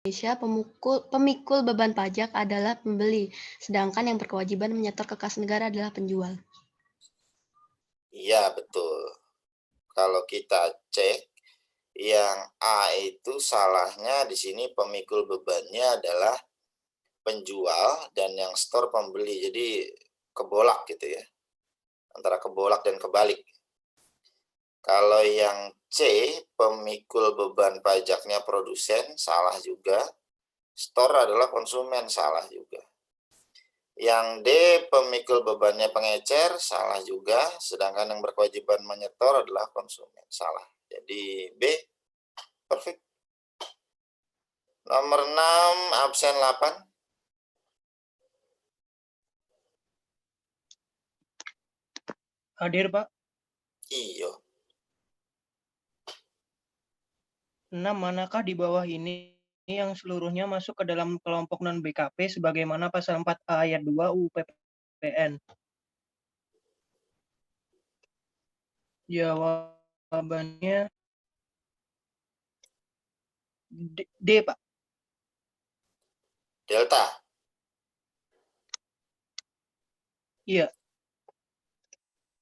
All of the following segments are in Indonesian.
Indonesia, pemikul beban pajak adalah pembeli, sedangkan yang berkewajiban menyetor ke kas negara adalah penjual. Iya, betul. Kalau kita cek, yang A itu salahnya di sini pemikul bebannya adalah penjual dan yang store pembeli. Jadi kebolak gitu ya. Antara kebolak dan kebalik. Kalau yang C, pemikul beban pajaknya produsen, salah juga. Store adalah konsumen, salah juga. Yang D, pemikul bebannya pengecer, salah juga. Sedangkan yang berkewajiban menyetor adalah konsumen, salah. Jadi B, perfect. Nomor 6, absen 8. Hadir, Pak. Iyo. 6. Manakah di bawah ini yang seluruhnya masuk ke dalam kelompok non-BKP sebagaimana pasal 4A ayat 2 UU PPN? Jawabannya D, Pak. Delta. Iya.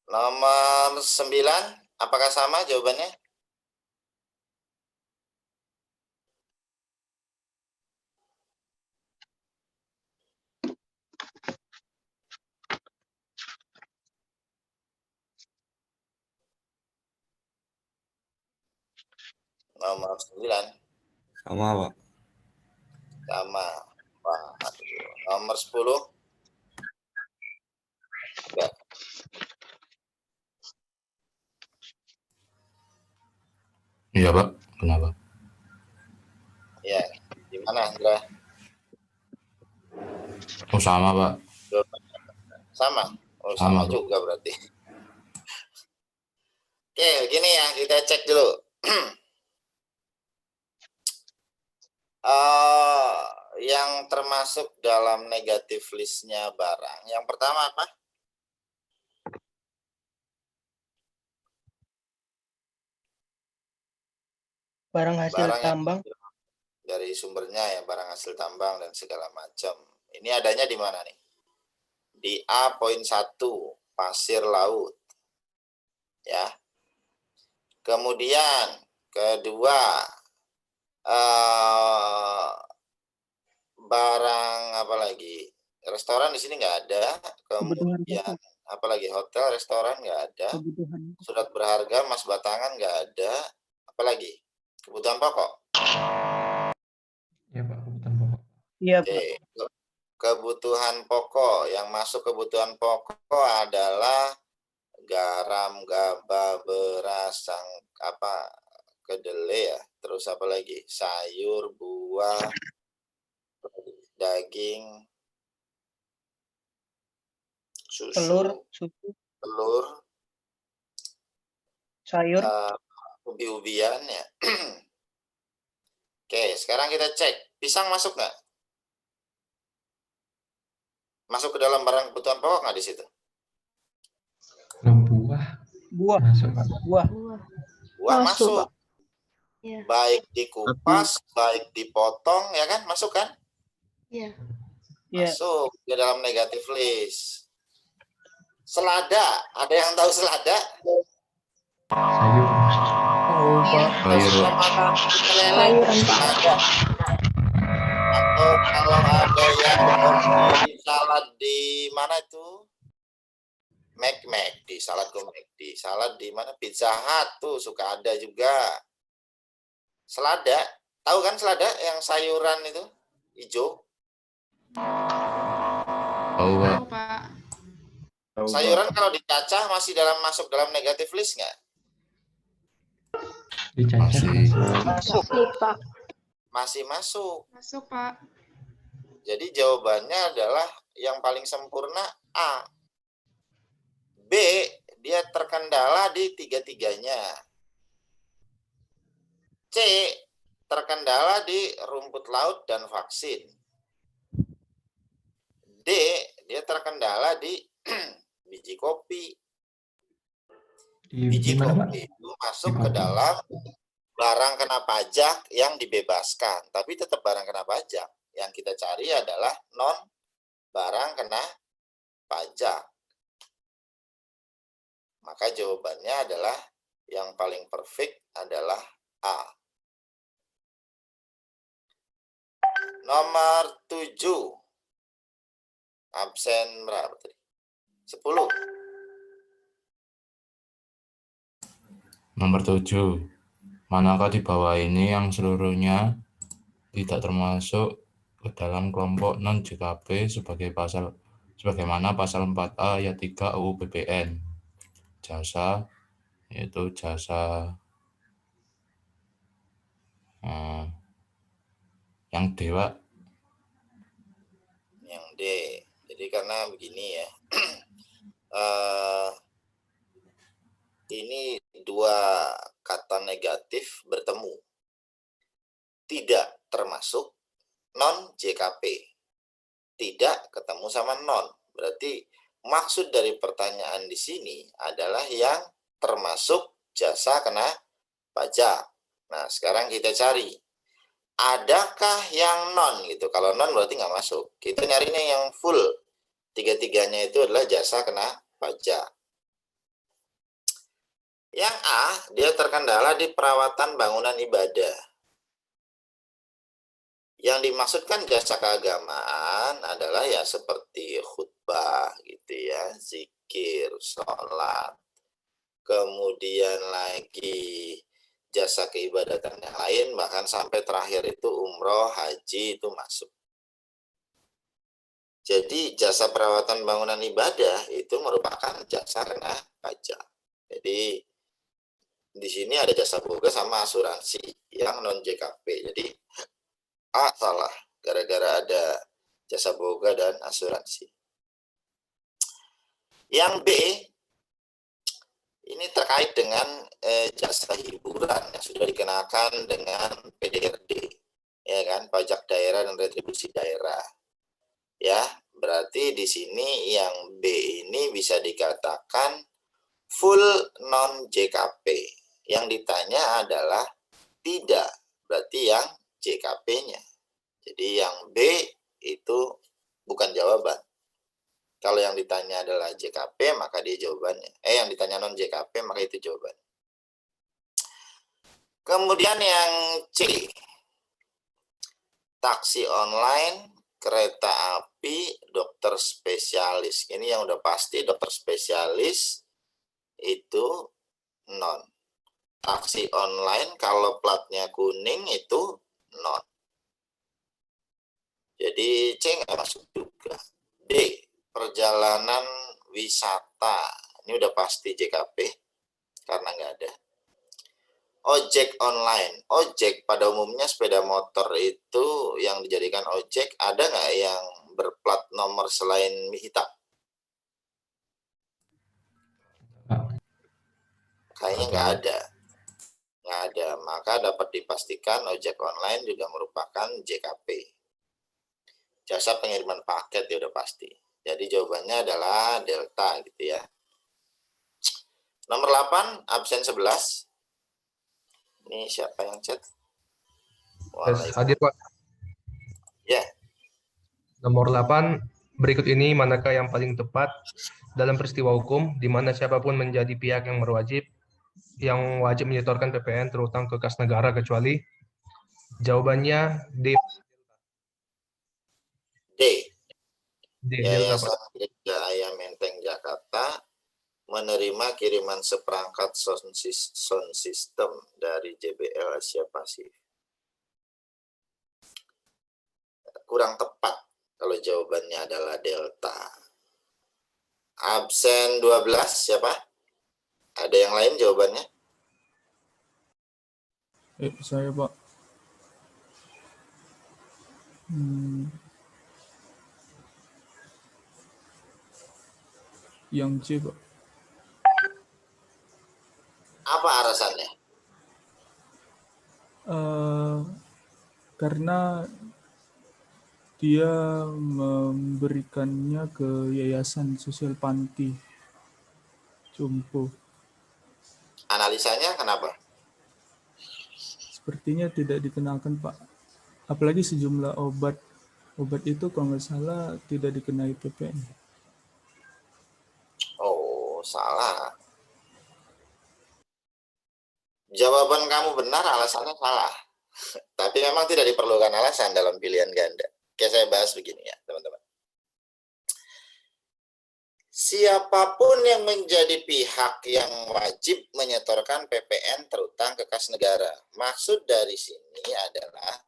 Nomor 9, apakah sama jawabannya? Nomor 9. Sama, Pak. Sama. Pak. Nomor 10. Ya. Iya, Pak. Kenapa? Ya, gimana, Indra? Oh, sama, Pak. Sama? Oh, sama Sama, juga berarti. Oke, gini ya, kita cek dulu. Yang termasuk dalam negatif listnya barang. Yang pertama apa? Barang hasil Barang tambang. Dari sumbernya ya, barang hasil tambang dan segala macam. Ini adanya di mana nih? Di A.1, pasir laut. Ya. Kemudian kedua, barang apa lagi? Restoran di sini nggak ada. Kemudian apa lagi? Hotel, restoran nggak ada. Surat berharga, emas batangan nggak ada. Apa lagi? Kebutuhan pokok. Iya, Pak. Kebutuhan pokok. Iya, Oke. Pak. Kebutuhan pokok. Yang masuk kebutuhan pokok adalah garam, gaba, beras, kedelai ya. Terus apa lagi? Sayur, buah, daging, susu, telur, sayur, ubi-ubian ya. Oke, sekarang kita cek. Pisang masuk nggak? Masuk ke dalam barang kebutuhan pokok nggak di situ? buah. Masuk, Pak. Buah masuk. Ya. Baik dikupas, baik dipotong, ya kan? Masuk kan? Iya. Masuk ke dalam negatif list. Selada, ada yang tahu selada? Sayur. Suka makan sayuran, Pak. Atau kalau ada yang di salad di mana itu? McD, salad go McD, salad di mana? Pizza Hut tuh suka ada juga. Selada, tahu kan selada yang sayuran itu hijau? Tahu, Pak. Sayuran kalau dicacah masih masuk dalam negatif list nggak? Dicacah. Masuk, Pak. Masih masuk. Masuk, Pak. Jadi jawabannya adalah yang paling sempurna A. B, dia terkendala di tiga-tiganya. C, terkendala di rumput laut dan vaksin. D, dia terkendala di biji kopi. Biji kopi itu masuk ke dalam barang kena pajak yang dibebaskan, tapi tetap barang kena pajak. Yang kita cari adalah non barang kena pajak. Maka jawabannya adalah yang paling perfect adalah A. Nomor 7. Absen berapa tadi? 10. Nomor 7. Manakah di bawah ini yang seluruhnya tidak termasuk ke dalam kelompok non-JKP sebagaimana pasal 4A ayat 3 UU PPN? Jasa, yaitu jasa yang dewa. Yang D. Jadi karena begini ya. Ini dua kata negatif bertemu. Tidak termasuk non JKP. Tidak ketemu sama non. Berarti maksud dari pertanyaan di sini adalah yang termasuk jasa kena pajak. Nah, sekarang kita cari. Adakah yang non gitu? Kalau non berarti nggak masuk. Kita nyarinya yang full. Tiga-tiganya itu adalah jasa kena pajak. Yang A, dia terkendala di perawatan bangunan ibadah. Yang dimaksudkan jasa keagamaan adalah ya seperti khutbah gitu ya, zikir, sholat. Kemudian lagi jasa keibadatan yang lain, bahkan sampai terakhir itu umroh, haji itu masuk. Jadi jasa perawatan bangunan ibadah itu merupakan jasa kena pajak. Jadi di sini ada jasa boga sama asuransi yang non JKP. Jadi A salah gara-gara ada jasa boga dan asuransi. Yang B ini terkait dengan jasa hiburan yang sudah dikenakan dengan PDRD, ya kan, pajak daerah dan retribusi daerah. Ya, berarti di sini yang B ini bisa dikatakan full non JKP. Yang ditanya adalah tidak, berarti yang JKP-nya. Jadi yang B itu bukan jawaban. Kalau yang ditanya adalah JKP, maka dia jawabannya. Yang ditanya non JKP, maka itu jawabannya. Kemudian yang C, taksi online, kereta api, dokter spesialis. Ini yang udah pasti dokter spesialis itu non. Taksi online kalau platnya kuning itu non. Jadi C nggak masuk juga. D, perjalanan wisata. Ini udah pasti JKP karena nggak ada. Ojek online. Ojek pada umumnya sepeda motor itu yang dijadikan ojek, ada nggak yang berplat nomor selain hitam? Kayaknya nggak ada. Nggak ada. Maka dapat dipastikan ojek online juga merupakan JKP. Jasa pengiriman paket ya udah pasti. Jadi jawabannya adalah delta gitu ya. Nomor 8, absen 11. Ini siapa yang chat? Hadir, Pak. Ya. Nomor 8, berikut ini manakah yang paling tepat dalam peristiwa hukum di mana siapapun menjadi pihak yang berwajib yang wajib menyetorkan PPN terutang ke kas negara kecuali? Jawabannya D. D. D. Yayasan Gereja Ayam Menteng Jakarta menerima kiriman seperangkat sound system dari JBL Asia Pasifik. Kurang tepat kalau jawabannya adalah delta. Absen 12 siapa? Ada yang lain jawabannya? Saya, Pak. Yang C, Pak. Apa alasannya? Karena dia memberikannya ke Yayasan Sosial Panti Jompo. Analisanya kenapa? sepertinya tidak dikenakan, Pak. Apalagi sejumlah obat itu kalau nggak salah tidak dikenai PPN. Oh, salah. Jawaban kamu benar, alasannya salah. Tapi memang tidak diperlukan alasan dalam pilihan ganda. Oke, saya bahas begini ya, teman-teman. Siapapun yang menjadi pihak yang wajib menyetorkan PPN terutang ke kas negara. Maksud dari sini adalah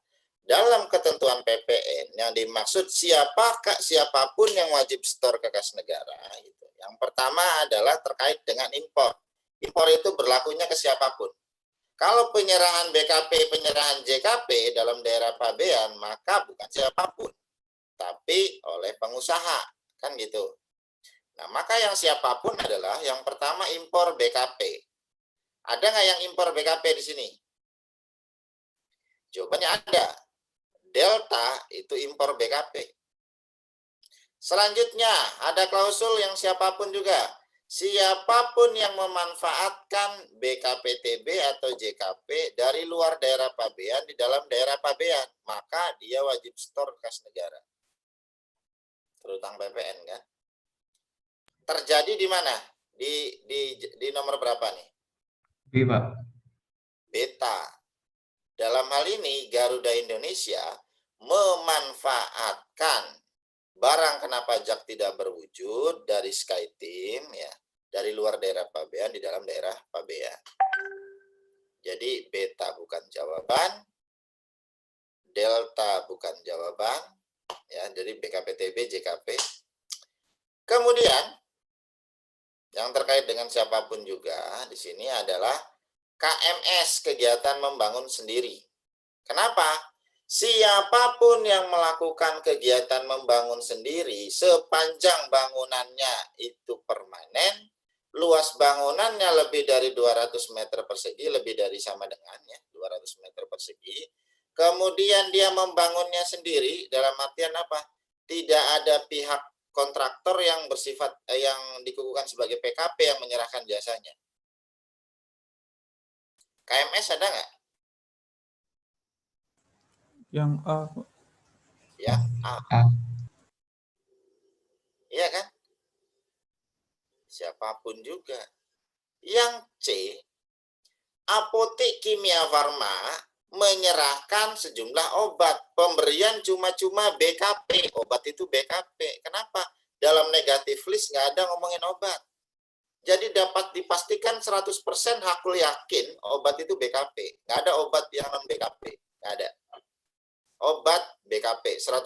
dalam ketentuan PPN yang dimaksud siapapun yang wajib setor ke kas negara. Gitu. Yang pertama adalah terkait dengan impor. Impor itu berlakunya ke siapapun. Kalau penyerahan BKP, penyerahan JKP dalam daerah pabean, maka bukan siapapun, tapi oleh pengusaha, kan gitu. Nah, maka yang siapapun adalah yang pertama impor BKP. Ada nggak yang impor BKP di sini? Jawabannya ada. Delta itu impor BKP. Selanjutnya, ada klausul yang siapapun juga. Siapapun yang memanfaatkan BKPTB atau JKP dari luar daerah pabean di dalam daerah pabean, maka dia wajib setor kas negara. Terutang PPN kan? Terjadi di mana? Di nomor berapa nih? B, Pak. Beta. Dalam hal ini Garuda Indonesia memanfaatkan barang kena pajak tidak berwujud dari SkyTeam ya, dari luar daerah pabean di dalam daerah pabean. Jadi beta bukan jawaban, delta bukan jawaban ya, jadi BKPTB, JKP. Kemudian yang terkait dengan siapapun juga di sini adalah KMS, kegiatan membangun sendiri. Kenapa? Siapapun yang melakukan kegiatan membangun sendiri sepanjang bangunannya itu permanen, luas bangunannya lebih dari 200 meter persegi, lebih dari sama dengannya 200 meter persegi. Kemudian dia membangunnya sendiri, dalam artian apa? Tidak ada pihak kontraktor yang bersifat yang dikukuhkan sebagai PKP yang menyerahkan jasanya. KMS ada nggak? Yang A, Pak. Ya, A. Iya kan? Siapapun juga. Yang C, Apotek Kimia Farma menyerahkan sejumlah obat. Pemberian cuma-cuma BKP. Obat itu BKP. Kenapa? Dalam negatif list nggak ada ngomongin obat. Jadi dapat dipastikan 100% Hakul yakin obat itu BKP. Nggak ada obat yang non BKP. Nggak ada. Obat BKP 100%.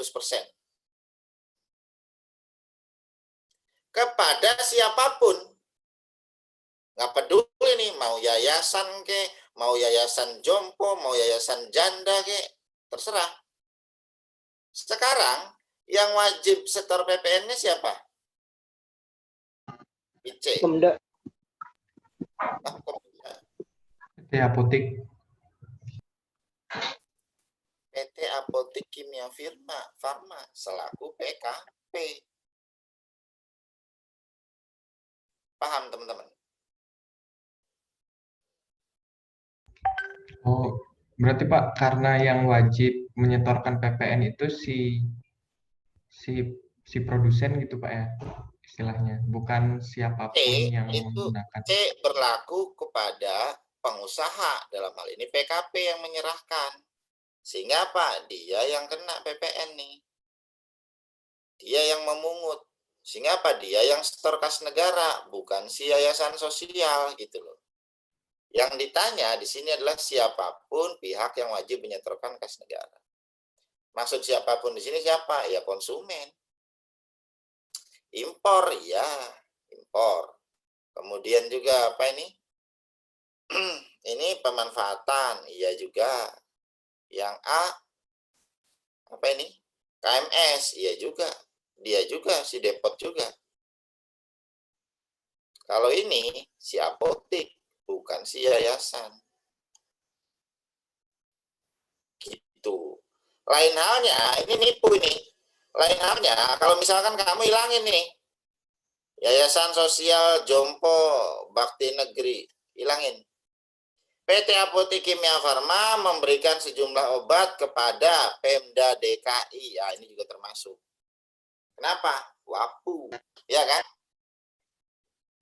Kepada siapapun. Nggak peduli nih, mau yayasan ke, mau yayasan jompo, mau yayasan janda ke, terserah. Sekarang yang wajib setor PPN-nya siapa? IC. Pemda. PT Apotek. PT Apotek Kimia Farma selaku PKP. Paham teman-teman? Oh, berarti Pak, karena yang wajib menyetorkan PPN itu si produsen gitu Pak ya, istilahnya, bukan siapapun yang menggunakan. C berlaku kepada pengusaha, dalam hal ini PKP yang menyerahkan. Sehingga apa? Dia yang kena PPN nih. Dia yang memungut. Sehingga apa? Dia yang setor kas negara, bukan si yayasan sosial gitu loh. Yang ditanya di sini adalah siapapun pihak yang wajib menyetorkan kas negara. Maksud siapapun di sini siapa? Ya konsumen. Impor, ya impor. Kemudian juga apa ini? Ini pemanfaatan, iya juga. Yang A, apa ini? KMS, iya juga. Dia juga, si depot juga. Kalau ini, si apotek, bukan si yayasan. Gitu. Lain halnya, ini nipu ini. Lain halnya, kalau misalkan kamu hilangin nih, yayasan sosial Jompo Bakti Negeri, hilangin. PT Apotek Kimia Farma memberikan sejumlah obat kepada Pemda DKI. Ya, ini juga termasuk. Kenapa? WAPU, ya kan?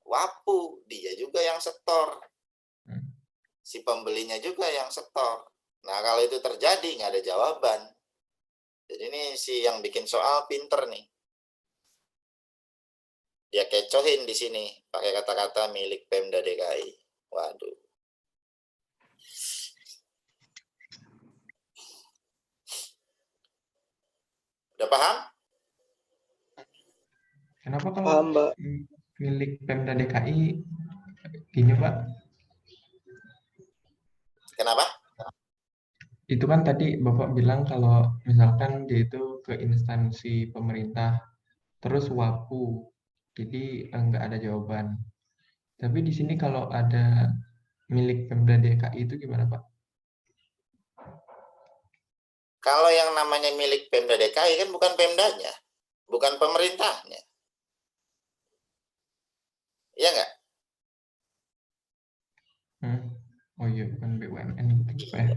WAPU, dia juga yang setor. Si pembelinya juga yang setor. Nah, kalau itu terjadi, nggak ada jawaban. Jadi ini si yang bikin soal pinter nih. Dia kecohin di sini pakai kata-kata milik Pemda DKI. Waduh. Udah paham? Kenapa kalau Paham, Mbak. milik Pemda DKI gini, Pak? Kenapa? Itu kan tadi Bapak bilang kalau misalkan dia itu ke instansi pemerintah, terus WAPU, jadi nggak ada jawaban. Tapi di sini kalau ada milik Pemda DKI itu gimana, Pak? Kalau yang namanya milik Pemda DKI kan bukan Pemdanya, bukan pemerintahnya. Iya nggak? Oh iya, bukan BUMN gitu, Pak ya.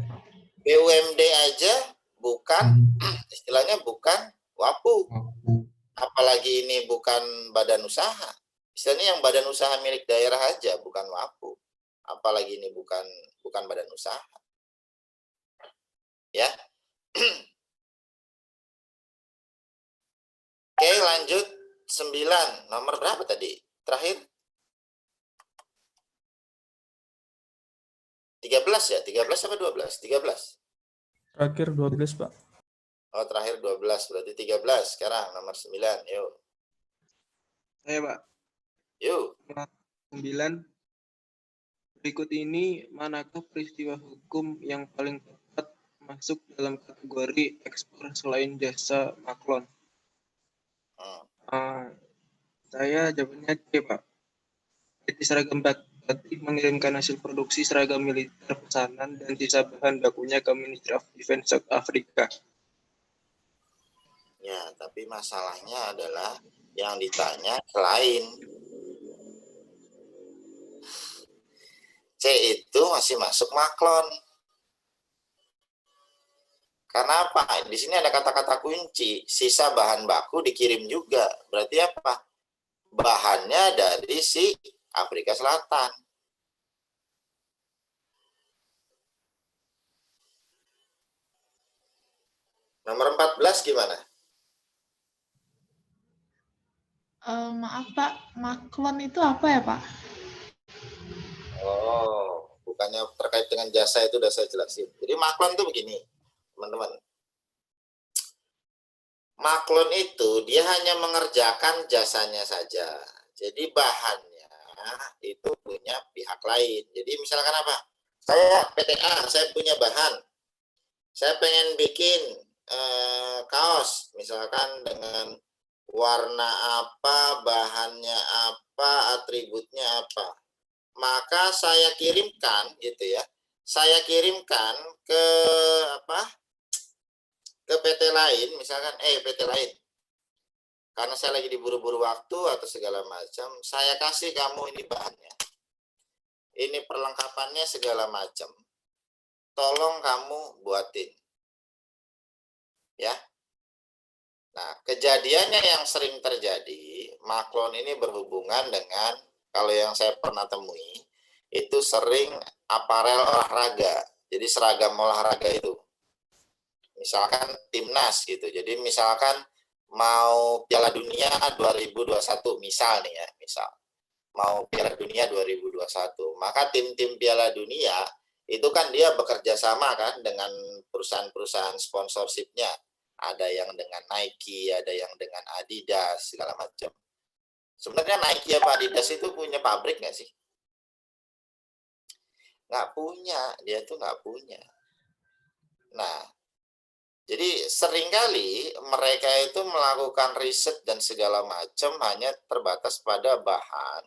BUMD aja bukan, istilahnya bukan WAPU. WAPU. Apalagi ini bukan badan usaha. Istilahnya yang badan usaha milik daerah aja, bukan WAPU. Apalagi ini bukan badan usaha. Ya. Oke, lanjut 9. Nomor berapa tadi? Terakhir? 13 ya? 13 apa 12? 13. Terakhir 12, Pak. Oh, terakhir 12. Berarti 13. Sekarang nomor 9. Yuk. Saya, Pak. Yuk. 9. Berikut ini manakah peristiwa hukum yang paling tepat masuk dalam kategori ekspor selain jasa maklon? Saya jawabnya C, Pak. PT Seragam Batik mengirimkan hasil produksi seragam militer pesanan dan sisa bahan bakunya ke Ministry of Defense South Africa. Ya, tapi masalahnya adalah yang ditanya selain C itu masih masuk maklon. Karena apa? Di sini ada kata-kata kunci, sisa bahan baku dikirim juga. Berarti apa? Bahannya dari si Afrika Selatan. Nomor 14 gimana? Maaf Pak, maklon itu apa ya Pak? Oh, bukannya terkait dengan jasa itu udah saya jelasin. Jadi maklon itu begini, teman-teman. Maklon itu dia hanya mengerjakan jasanya saja. Jadi bahannya itu punya pihak lain. Jadi misalkan apa? Saya PTA, saya punya bahan. Saya pengen bikin kaos, misalkan dengan warna apa, bahannya apa, atributnya apa. Maka saya kirimkan gitu ya. Saya kirimkan ke ke PT lain, misalkan PT lain. Karena saya lagi diburu-buru waktu atau segala macam, saya kasih kamu ini bahannya. Ini perlengkapannya segala macam. Tolong kamu buatin. Ya. Nah, kejadiannya yang sering terjadi, maklon ini berhubungan dengan, kalau yang saya pernah temui, itu sering aparel olahraga. Jadi seragam olahraga itu. Misalkan timnas gitu. Jadi misalkan mau Piala Dunia 2021, misal nih ya, misal. Mau Piala Dunia 2021. Maka tim-tim Piala Dunia, itu kan dia bekerja sama kan dengan perusahaan-perusahaan sponsorshipnya. Ada yang dengan Nike, ada yang dengan Adidas, segala macam. Sebenarnya Nike apa Adidas itu punya pabrik nggak sih? Nggak punya, dia tuh nggak punya. Nah, jadi seringkali mereka itu melakukan riset dan segala macam hanya terbatas pada bahan.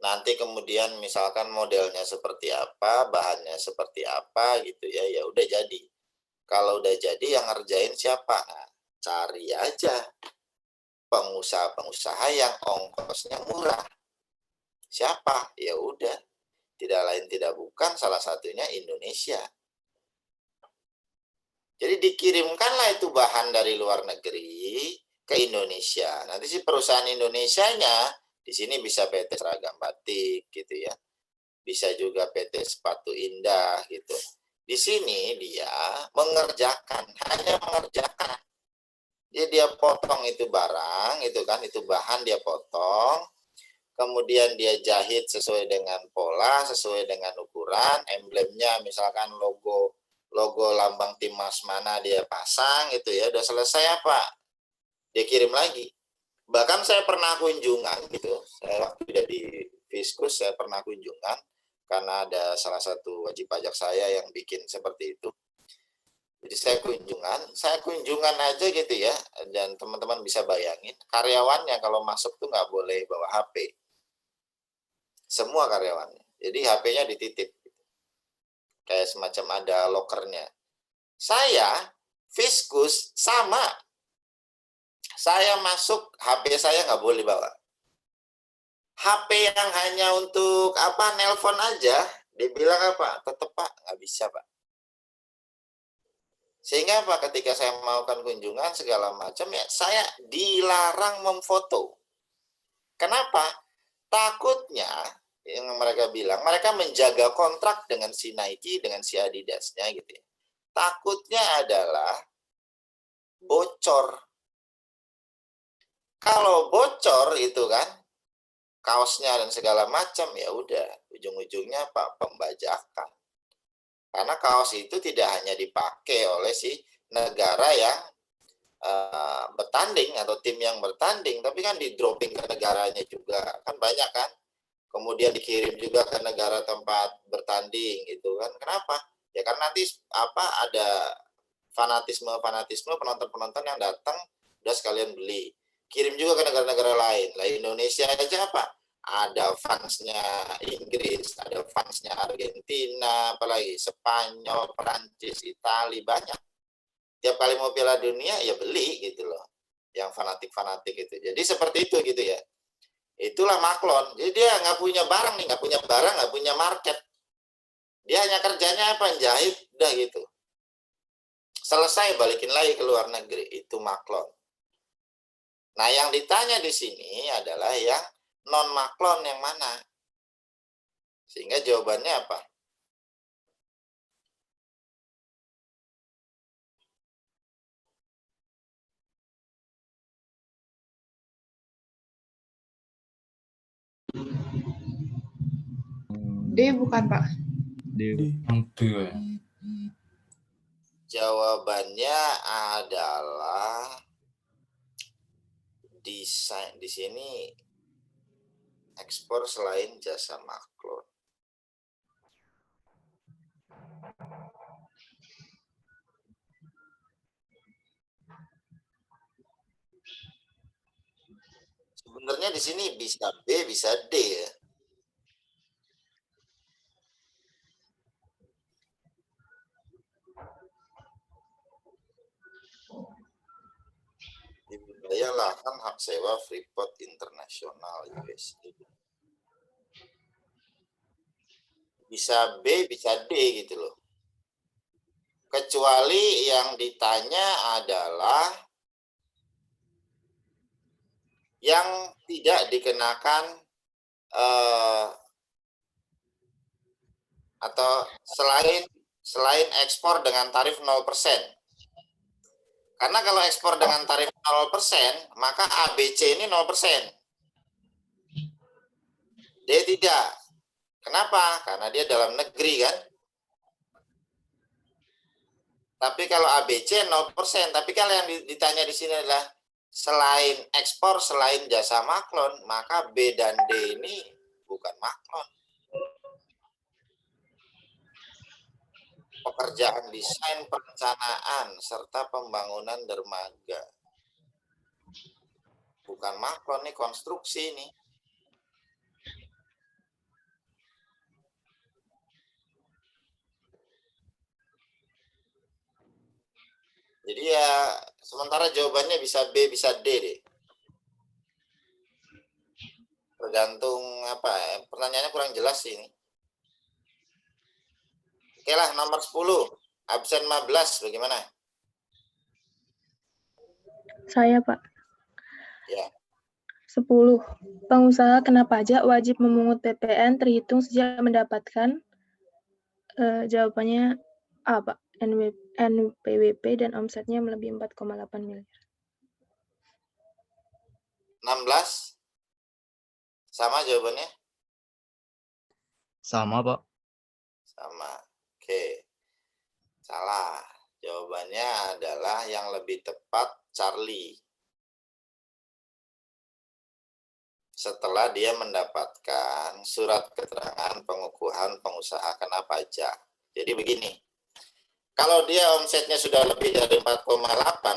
Nanti kemudian misalkan modelnya seperti apa, bahannya seperti apa gitu ya, ya udah jadi. Kalau udah jadi yang ngerjain siapa? Nah, cari aja pengusaha-pengusaha yang ongkosnya murah. Siapa? Ya udah, Tidak lain tidak bukan, salah satunya Indonesia. Jadi dikirimkanlah itu bahan dari luar negeri ke Indonesia. Nanti si perusahaan Indonesianya di sini bisa PT Seragam Batik gitu ya. Bisa juga PT Sepatu Indah gitu. Di sini dia mengerjakan, hanya mengerjakan. Jadi dia potong itu barang, itu kan, itu bahan dia potong. Kemudian dia jahit sesuai dengan pola, sesuai dengan ukuran, emblemnya misalkan logo lambang timnas mana dia pasang gitu ya, udah selesai apa? Dia kirim lagi. Bahkan saya pernah kunjungan gitu, saya waktu di Fiskus saya pernah kunjungan karena ada salah satu wajib pajak saya yang bikin seperti itu. Jadi saya kunjungan aja gitu ya, dan teman-teman bisa bayangin karyawannya kalau masuk tuh nggak boleh bawa HP. Semua karyawannya. Jadi HP-nya dititip. Kayak semacam ada lokernya. Saya, Fiskus, sama. Saya masuk, HP saya nggak boleh bawa. HP yang hanya untuk apa, nelpon aja, dibilang apa? Tetap Pak, nggak bisa Pak. Sehingga apa, ketika saya melakukan kunjungan segala macam, ya saya dilarang memfoto. Kenapa? Takutnya, yang mereka bilang, mereka menjaga kontrak dengan si Nike, dengan si Adidasnya gitu ya. Takutnya adalah bocor. Kalau bocor itu kan, kaosnya dan segala macam, ya udah, ujung-ujungnya apa? Pembajakan. Karena kaos itu tidak hanya dipakai oleh si negara yang bertanding atau tim yang bertanding, tapi kan di dropping ke negaranya juga, kan banyak kan. Kemudian dikirim juga ke negara tempat bertanding gitu kan. Kenapa? Ya karena nanti apa, ada fanatisme penonton yang datang udah sekalian beli. Kirim juga ke negara-negara lain. Lah Indonesia aja apa? Ada fansnya Inggris, ada fansnya Argentina, apalagi Spanyol, Perancis, Italia, banyak. Tiap kali mau Piala Dunia ya beli gitu loh. Yang fanatik itu. Jadi seperti itu gitu ya. Itulah maklon. Jadi dia nggak punya barang nih, nggak punya market. Dia hanya kerjanya apa? Jahit, udah gitu. Selesai, balikin lagi ke luar negeri. Itu maklon. Nah, yang ditanya di sini adalah yang non maklon yang mana? Sehingga jawabannya apa? D bukan Pak? Jawabannya adalah desain. Di sini ekspor selain jasa maklon. Sebenarnya di sini bisa B, bisa D ya. Di wilayah lahan hak sewa Freeport International USA. Bisa B, bisa D gitu loh. Kecuali yang ditanya adalah yang tidak dikenakan atau selain ekspor dengan tarif 0%. Karena kalau ekspor dengan tarif 0%, maka ABC ini 0%. D tidak. Kenapa? Karena dia dalam negeri kan. Tapi kalau ABC 0%, tapi kalau yang ditanya di sini adalah selain ekspor, selain jasa maklon, maka B dan D ini bukan maklon. Pekerjaan desain perencanaan serta pembangunan dermaga. Bukan maklon nih, konstruksi nih. Jadi ya sementara jawabannya bisa B, bisa D deh. Tergantung apa, pertanyaannya kurang jelas sih ini. Oke lah, nomor 10. Absen 15, bagaimana? Saya, Pak. Ya. 10. Pengusaha kena pajak wajib memungut PPN terhitung sejak mendapatkan. Jawabannya A, Pak. NPWP dan omsetnya melebihi 4,8 miliar. 16. Sama jawabannya? Sama, Pak. Sama. Oke. Salah. Jawabannya adalah yang lebih tepat Charlie. Setelah dia mendapatkan surat keterangan pengukuhan pengusaha kena pajak. Jadi begini, kalau dia omsetnya sudah lebih dari 4,8,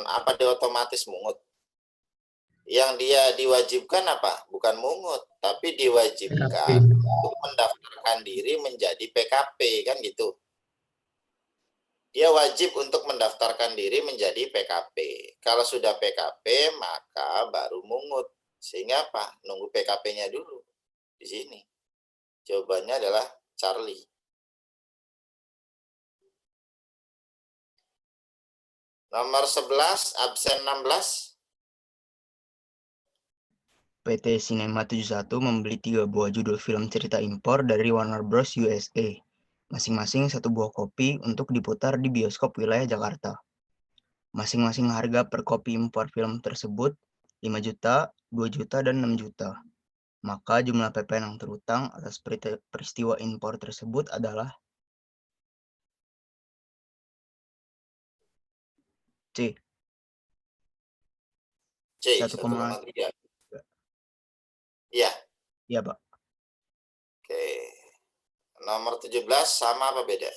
apa dia otomatis mungut? Yang dia diwajibkan apa? Bukan mungut, tapi diwajibkan untuk mendaftarkan diri menjadi PKP, kan gitu. Dia wajib untuk mendaftarkan diri menjadi PKP. Kalau sudah PKP, maka baru mungut. Sehingga apa? Nunggu PKP-nya dulu. Di sini. Jawabannya adalah Charlie. Nomor 11, absen 16. PT Cinema 71 membeli 3 buah judul film cerita impor dari Warner Bros. USA. Masing-masing 1 buah kopi untuk diputar di bioskop wilayah Jakarta. Masing-masing harga per kopi impor film tersebut 5 juta, 2 juta, dan 6 juta. Maka jumlah PPN yang terutang atas peristiwa impor tersebut adalah C. C, 1,3. Iya. Iya, Pak. Oke. Nomor 17 sama apa beda?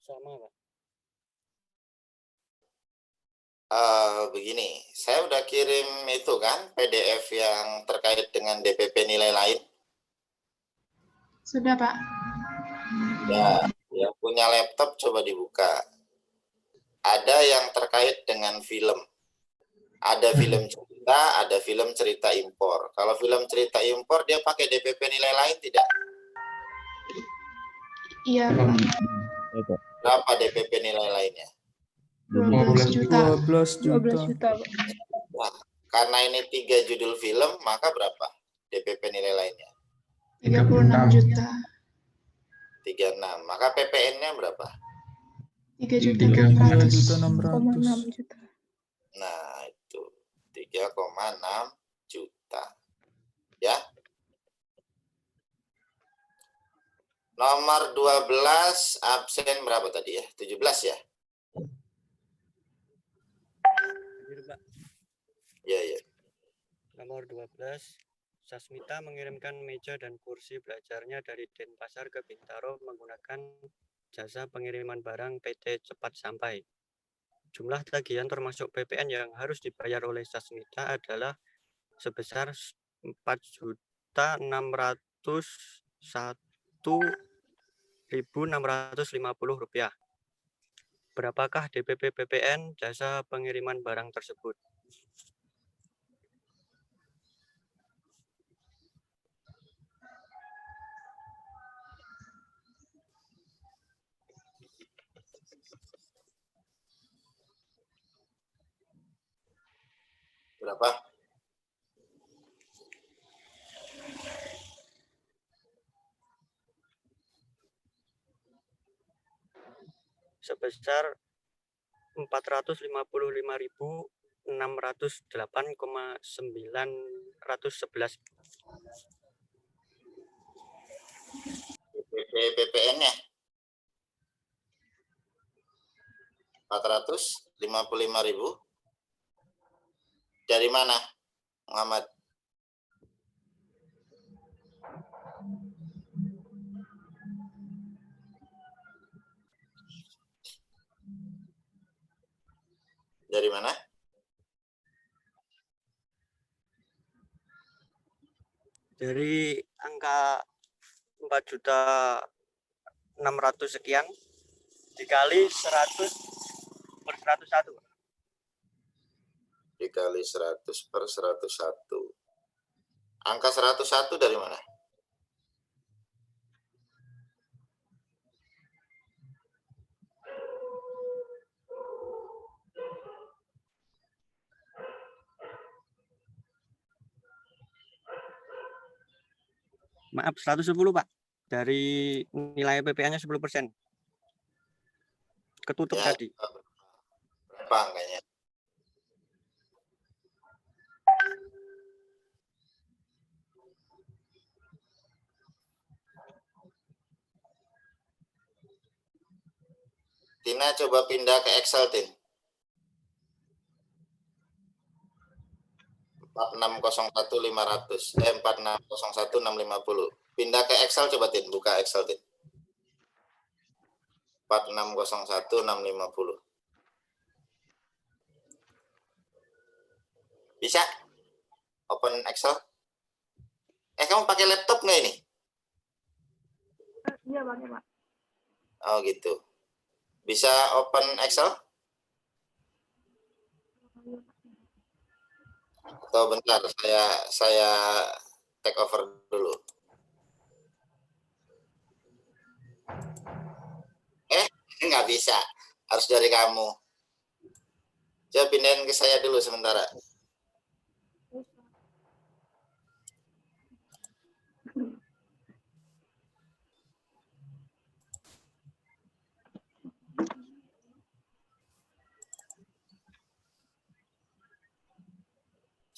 Sama, Pak. Begini, saya udah kirim itu kan PDF yang terkait dengan DPP nilai lain. Sudah, Pak. Ya, yang punya laptop coba dibuka. Ada yang terkait dengan film. Ada film cerita, ada film cerita impor. Kalau film cerita impor dia pakai DPP nilai lain tidak? Iya, Pak. Berapa DPP nilai lainnya? 12 juta. 12 juta. 12 juta, Pak. Nah, karena ini 3 judul film, maka berapa DPP nilai lainnya? 36 juta. 36. Maka PPN-nya berapa? 3.600.000. Juta. Nah, itu 3,6 juta. Ya. Nomor 12 absen berapa tadi ya? 17 ya? Iya, iya. Nomor 12, Sasmita mengirimkan meja dan kursi belajarnya dari Denpasar ke Bintaro menggunakan jasa pengiriman barang PT Cepat Sampai. Jumlah tagihan termasuk PPN yang harus dibayar oleh Sasmita adalah sebesar Rp4.601.650. Berapakah DPP PPN jasa pengiriman barang tersebut? Berapa? Sebesar 455.608,911. PPN-nya 455.000. Dari mana, Muhammad? Dari mana? Dari angka 4.600.000 sekian dikali 100 per 101. Dikali 100 per 101. Angka 101 dari mana? Maaf, 110 Pak. Dari nilai PPN-nya 10%. Ketutup Ya, tadi. berapa angkanya? Tina coba pindah ke Excel, Tin. 4601500 4601650. Pindah ke Excel coba, Tin. Buka Excel, Tin. 4601650. Bisa? Open Excel. Kamu pakai laptop nggak ini? Iya, pakai, Pak. Oh gitu. Bisa open Excel? Atau bentar, saya take over dulu. Nggak bisa. Harus dari kamu. Coba pindahin ke saya dulu sementara.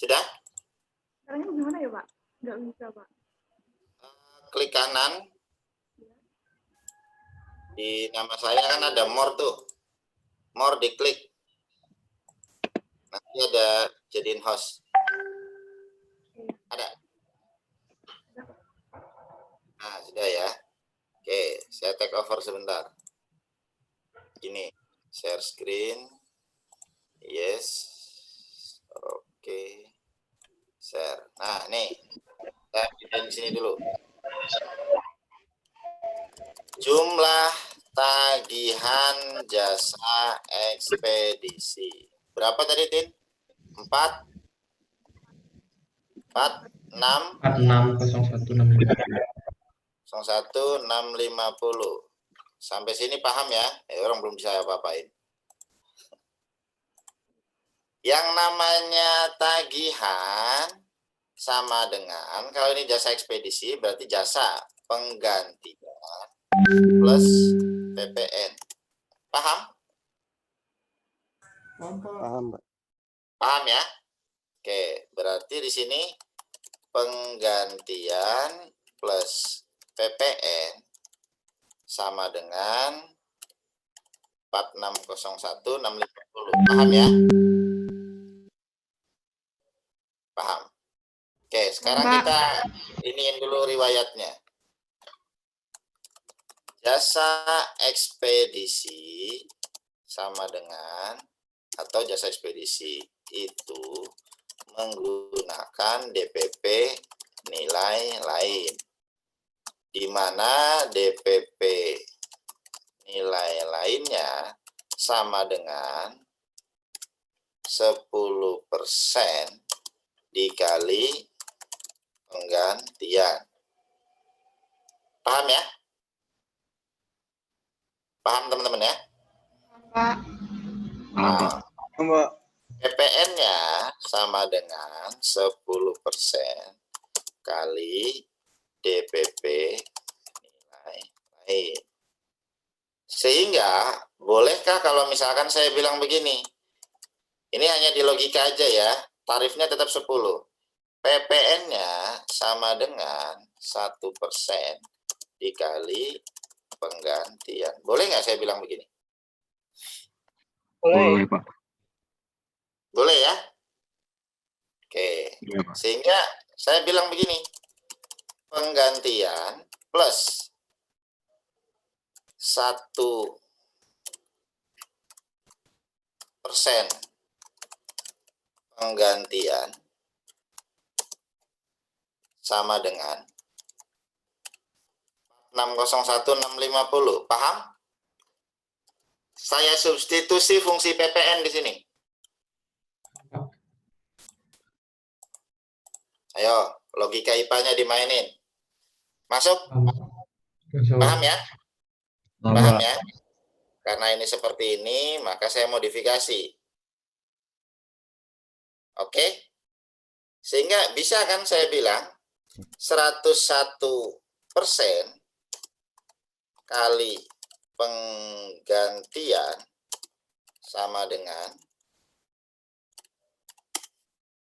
Sudah? Caranya gimana ya, Pak? Nggak bisa, Pak. Klik kanan. Di nama saya kan ada more tuh. More diklik. Nanti ada jadiin host. Ada? Nah, sudah ya. Oke, saya take over sebentar. Gini, share screen. Yes. Oke. Share. Nah, nih. Saya pindahin di sini dulu. Jumlah tagihan jasa ekspedisi. Berapa tadi, Tin? 4 6 01650. Sampai sini paham ya? Orang belum bisa apa-apain. Yang namanya tagihan sama dengan, kalau ini jasa ekspedisi berarti jasa penggantian plus PPN. Paham? Paham, Pak. Paham ya? Oke, berarti di sini penggantian plus PPN sama dengan 4601650. Paham ya? Paham. Oke, sekarang kita iniin dulu riwayatnya. Jasa ekspedisi sama dengan, atau jasa ekspedisi itu menggunakan DPP nilai lain, di mana DPP nilai lainnya sama dengan 10% dikali penggantian. Paham ya? Paham teman-teman ya? Pak. Nah, PPN-nya sama dengan 10% kali DPP nilai lain. Sehingga, bolehkah kalau misalkan saya bilang begini, ini hanya di logika aja ya, tarifnya tetap 10. PPN-nya sama dengan 1% dikali penggantian. Boleh nggak saya bilang begini? Boleh, Pak. Boleh ya? Oke. Iya, Pak. Sehingga saya bilang begini, penggantian plus 1% penggantian sama dengan 601.650. Paham? Saya substitusi fungsi PPN di sini. Ayo, logika IPA-nya dimainin. Masuk? Paham ya? Paham ya? Karena ini seperti ini, maka saya modifikasi. Oke? Sehingga bisa kan saya bilang, 101% kali penggantian sama dengan,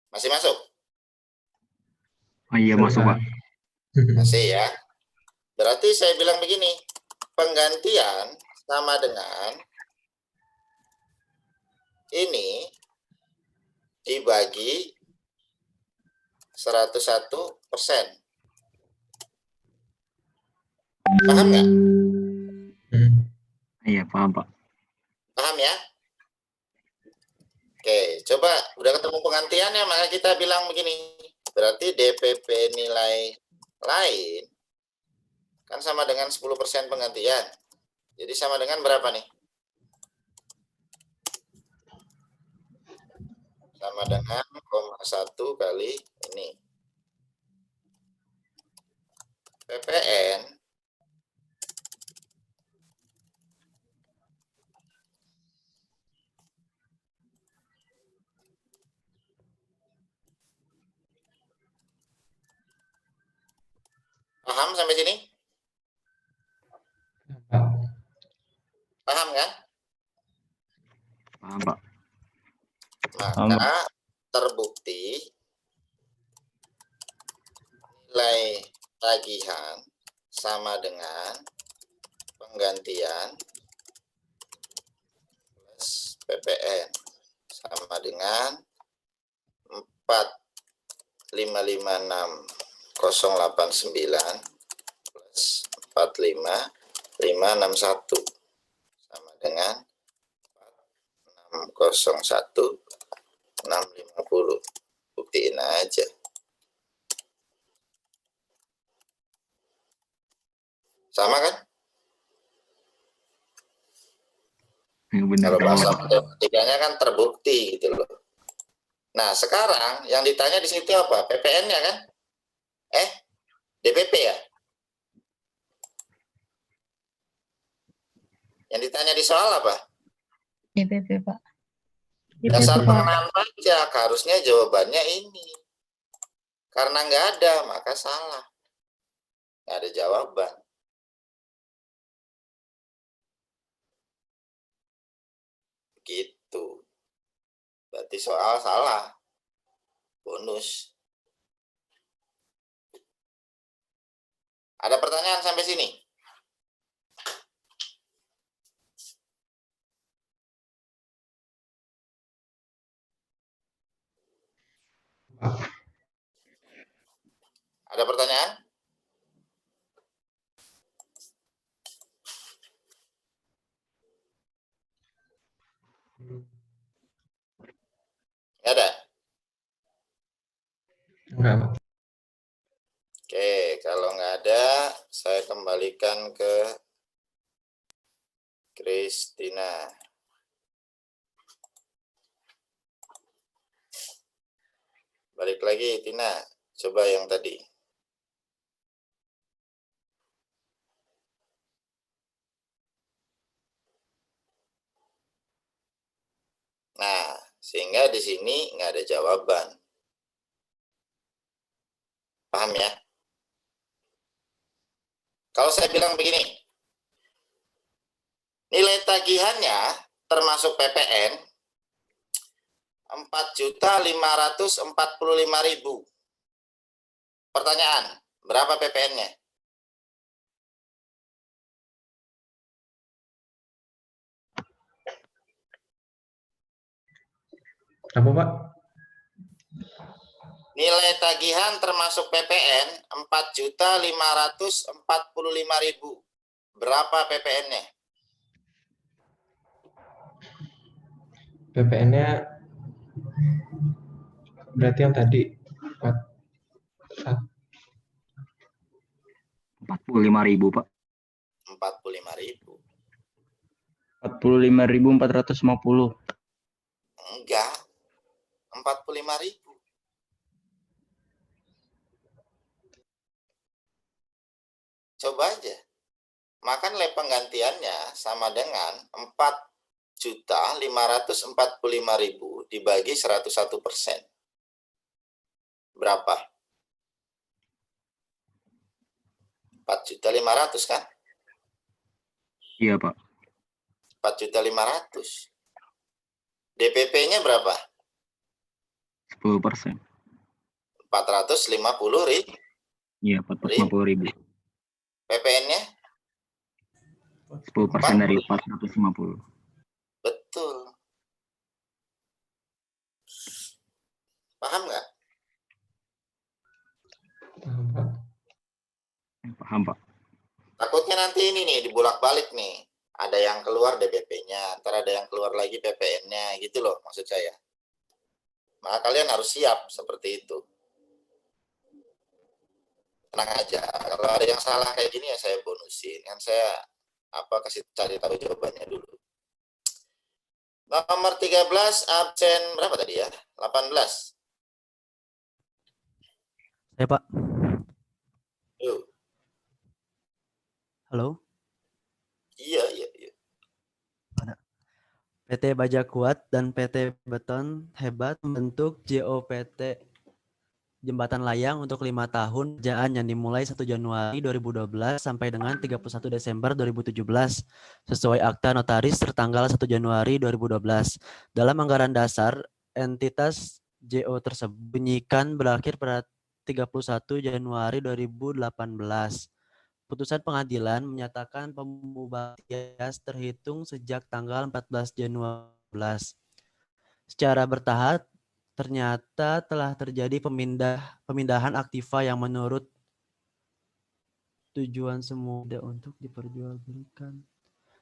masih masuk? Oh iya masuk Pak. Masih ya. Berarti saya bilang begini, penggantian sama dengan ini dibagi 101%. Paham nggak? Iya paham Pak. Paham ya? Oke, coba udah ketemu penggantiannya, maka kita bilang begini. Berarti DPP nilai lain kan sama dengan 10% penggantian. Jadi sama dengan berapa nih? Sama dengan 0,1 kali ini. PPN paham sampai sini? Paham kan? Paham Pak. Maka terbukti nilai tagihan sama dengan penggantian plus PPN sama dengan 4556089 plus 45561 sama dengan 601,650. Buktiin aja. Sama kan? Kalau bahasa matematikanya kan terbukti gitu loh. Nah, sekarang yang ditanya di situ apa? PPN-nya kan? DPP ya? Yang ditanya di soal apa? DPP, Pak. Dasar pengenaan pajak, harusnya jawabannya ini. Karena nggak ada, maka salah. Nggak ada jawaban. Gitu. Berarti soal salah. Bonus. Ada pertanyaan sampai sini? Ada pertanyaan? Nggak ada? Enggak. Oke, kalau nggak ada, saya kembalikan ke Kristina. Balik lagi, Tina. Coba yang tadi. Nah, sehingga di sini nggak ada jawaban. Paham ya? Kalau saya bilang begini, nilai tagihannya termasuk PPN 4.545.000. Pertanyaan, berapa PPN-nya? Apa, Pak? Nilai tagihan termasuk PPN 4.545.000. Berapa PPN-nya? PPN-nya berarti yang tadi 45.000 Pak. 45.000. 45.450. Enggak. 45.000. Coba aja. Maka nilai penggantiannya sama dengan 4.545.000 dibagi 101%. Berapa? 4.500.000 kan? Iya, Pak. 4.500.000. DPP-nya berapa? 10%. 450.000. Iya, 450.000. PPN-nya? 10% dari 450. Betul. Paham nggak? Paham, Pak. Takutnya nanti ini nih dibolak-balik nih. Ada yang keluar DPP-nya, ntar ada yang keluar lagi PPN-nya, gitu loh maksud saya. Maka kalian harus siap seperti itu. Tenang aja, kalau ada yang salah kayak gini ya saya bonusin. Kan saya kasih cari tahu jawabannya dulu. Nomor 13 absen berapa tadi ya? 18. Saya, Pak. Yuk. Halo. Iya. PT Baja Kuat dan PT Beton Hebat membentuk JOPT Jembatan Layang untuk 5 tahun kerjaan yang dimulai 1 Januari 2012 sampai dengan 31 Desember 2017 sesuai akta notaris tertanggal 1 Januari 2012. Dalam anggaran dasar, entitas JO tersebut bunyikan berakhir pada 31 Januari 2018. Putusan pengadilan menyatakan pemubahan terhitung sejak tanggal 14 Januari. Secara bertahap, ternyata telah terjadi pemindahan aktiva yang menurut tujuan semua untuk diperjualbelikan.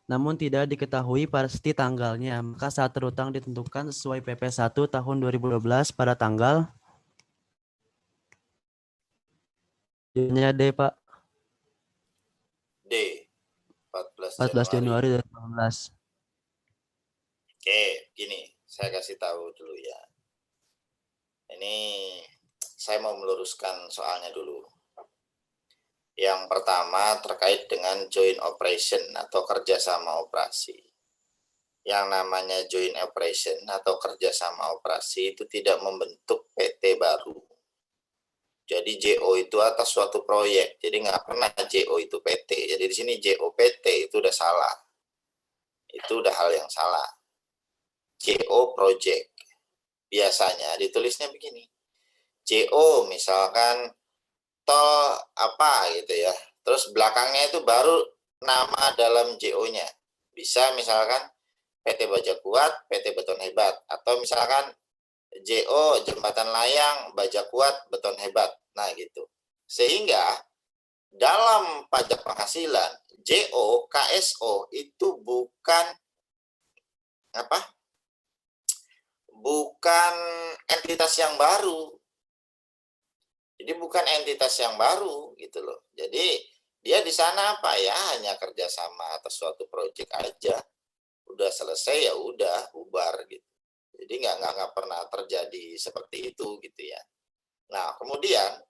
Namun tidak diketahui pasti tanggalnya, maka saat terutang ditentukan sesuai PP 1 tahun 2012 pada tanggal D, Pak. D. 14 Januari 2018. Oke, gini, saya kasih tahu dulu ya. Ini saya mau meluruskan soalnya dulu. Yang pertama terkait dengan joint operation atau kerjasama operasi. Yang namanya joint operation atau kerjasama operasi itu tidak membentuk PT baru. Jadi JO itu atas suatu proyek, jadi nggak pernah JO itu PT. Jadi di sini JO PT itu udah salah. Itu udah hal yang salah. JO project. Biasanya ditulisnya begini. JO misalkan tol apa gitu ya. Terus belakangnya itu baru nama dalam JO-nya. Bisa misalkan PT Baja Kuat, PT Beton Hebat. Atau misalkan JO Jembatan Layang, Baja Kuat, Beton Hebat. Nah gitu. Sehingga dalam pajak penghasilan, JO, KSO itu bukan bukan entitas yang baru. Jadi bukan entitas yang baru gitu loh. Jadi dia di sana hanya kerjasama atas suatu proyek aja. Udah selesai ya udah bubar gitu. Jadi nggak pernah terjadi seperti itu gitu ya. Nah kemudian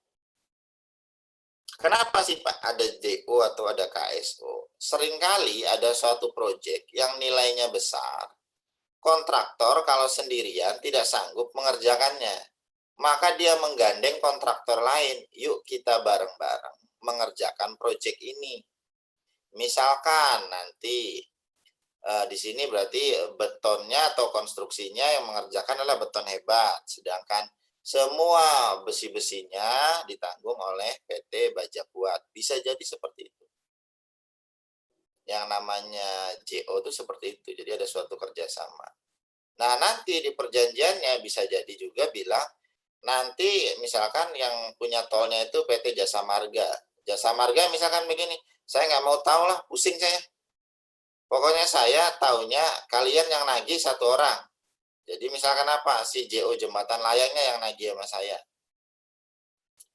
kenapa sih Pak ada JO atau ada KSO? Seringkali ada suatu proyek yang nilainya besar. Kontraktor kalau sendirian tidak sanggup mengerjakannya. Maka dia menggandeng kontraktor lain. Yuk kita bareng-bareng mengerjakan proyek ini. Misalkan nanti di sini berarti betonnya atau konstruksinya yang mengerjakan adalah Beton Hebat. Sedangkan semua besi-besinya ditanggung oleh PT Baja Kuat. Bisa jadi seperti itu. Yang namanya JO itu seperti itu. Jadi ada suatu kerjasama. Nah nanti di perjanjiannya bisa jadi juga bilang, nanti misalkan yang punya tolnya itu PT Jasa Marga. Jasa Marga misalkan begini, saya nggak mau tahu lah, pusing saya. Pokoknya saya taunya kalian yang nagih 1 orang. Jadi misalkan si JO Jembatan Layangnya yang nagih sama saya.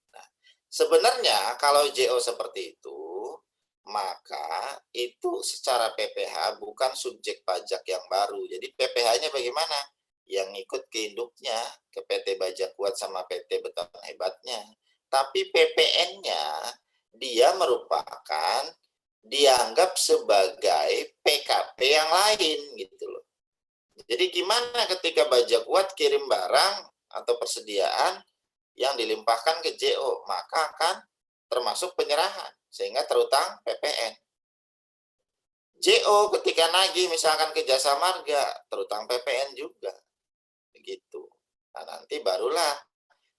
Nah, sebenarnya kalau JO seperti itu, maka itu secara PPH bukan subjek pajak yang baru. Jadi PPH-nya bagaimana? Yang ngikut ke induknya, ke PT Baja Kuat sama PT Beton Hebatnya. Tapi PPN-nya dia merupakan dianggap sebagai PKP yang lain gitu loh. Jadi gimana ketika Baja Kuat kirim barang atau persediaan yang dilimpahkan ke JO, maka akan termasuk penyerahan, sehingga terutang PPN. JO ketika nagih misalkan ke Jasa Marga, terutang PPN juga. Begitu. Nah, nanti barulah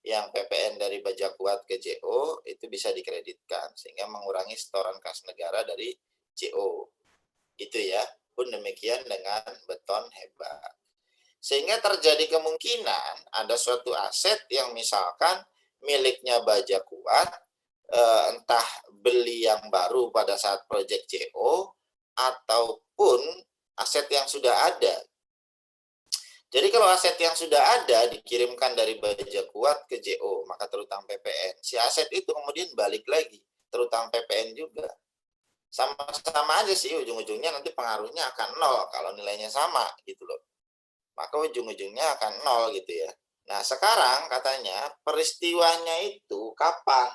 yang PPN dari Bajak Kuat ke JO itu bisa dikreditkan, sehingga mengurangi setoran kas negara dari JO. Itu ya. Pun demikian dengan beton hebat. Sehingga terjadi kemungkinan ada suatu aset yang misalkan miliknya Bajak Kuat, entah beli yang baru pada saat proyek JO, ataupun aset yang sudah ada. Jadi kalau aset yang sudah ada dikirimkan dari Bajak Kuat ke JO, maka terutang PPN. Si aset itu kemudian balik lagi, terutang PPN juga. Sama-sama aja sih, ujung-ujungnya nanti pengaruhnya akan nol kalau nilainya sama gitu loh. Maka ujung-ujungnya akan nol gitu ya. Nah sekarang katanya peristiwanya itu kapan?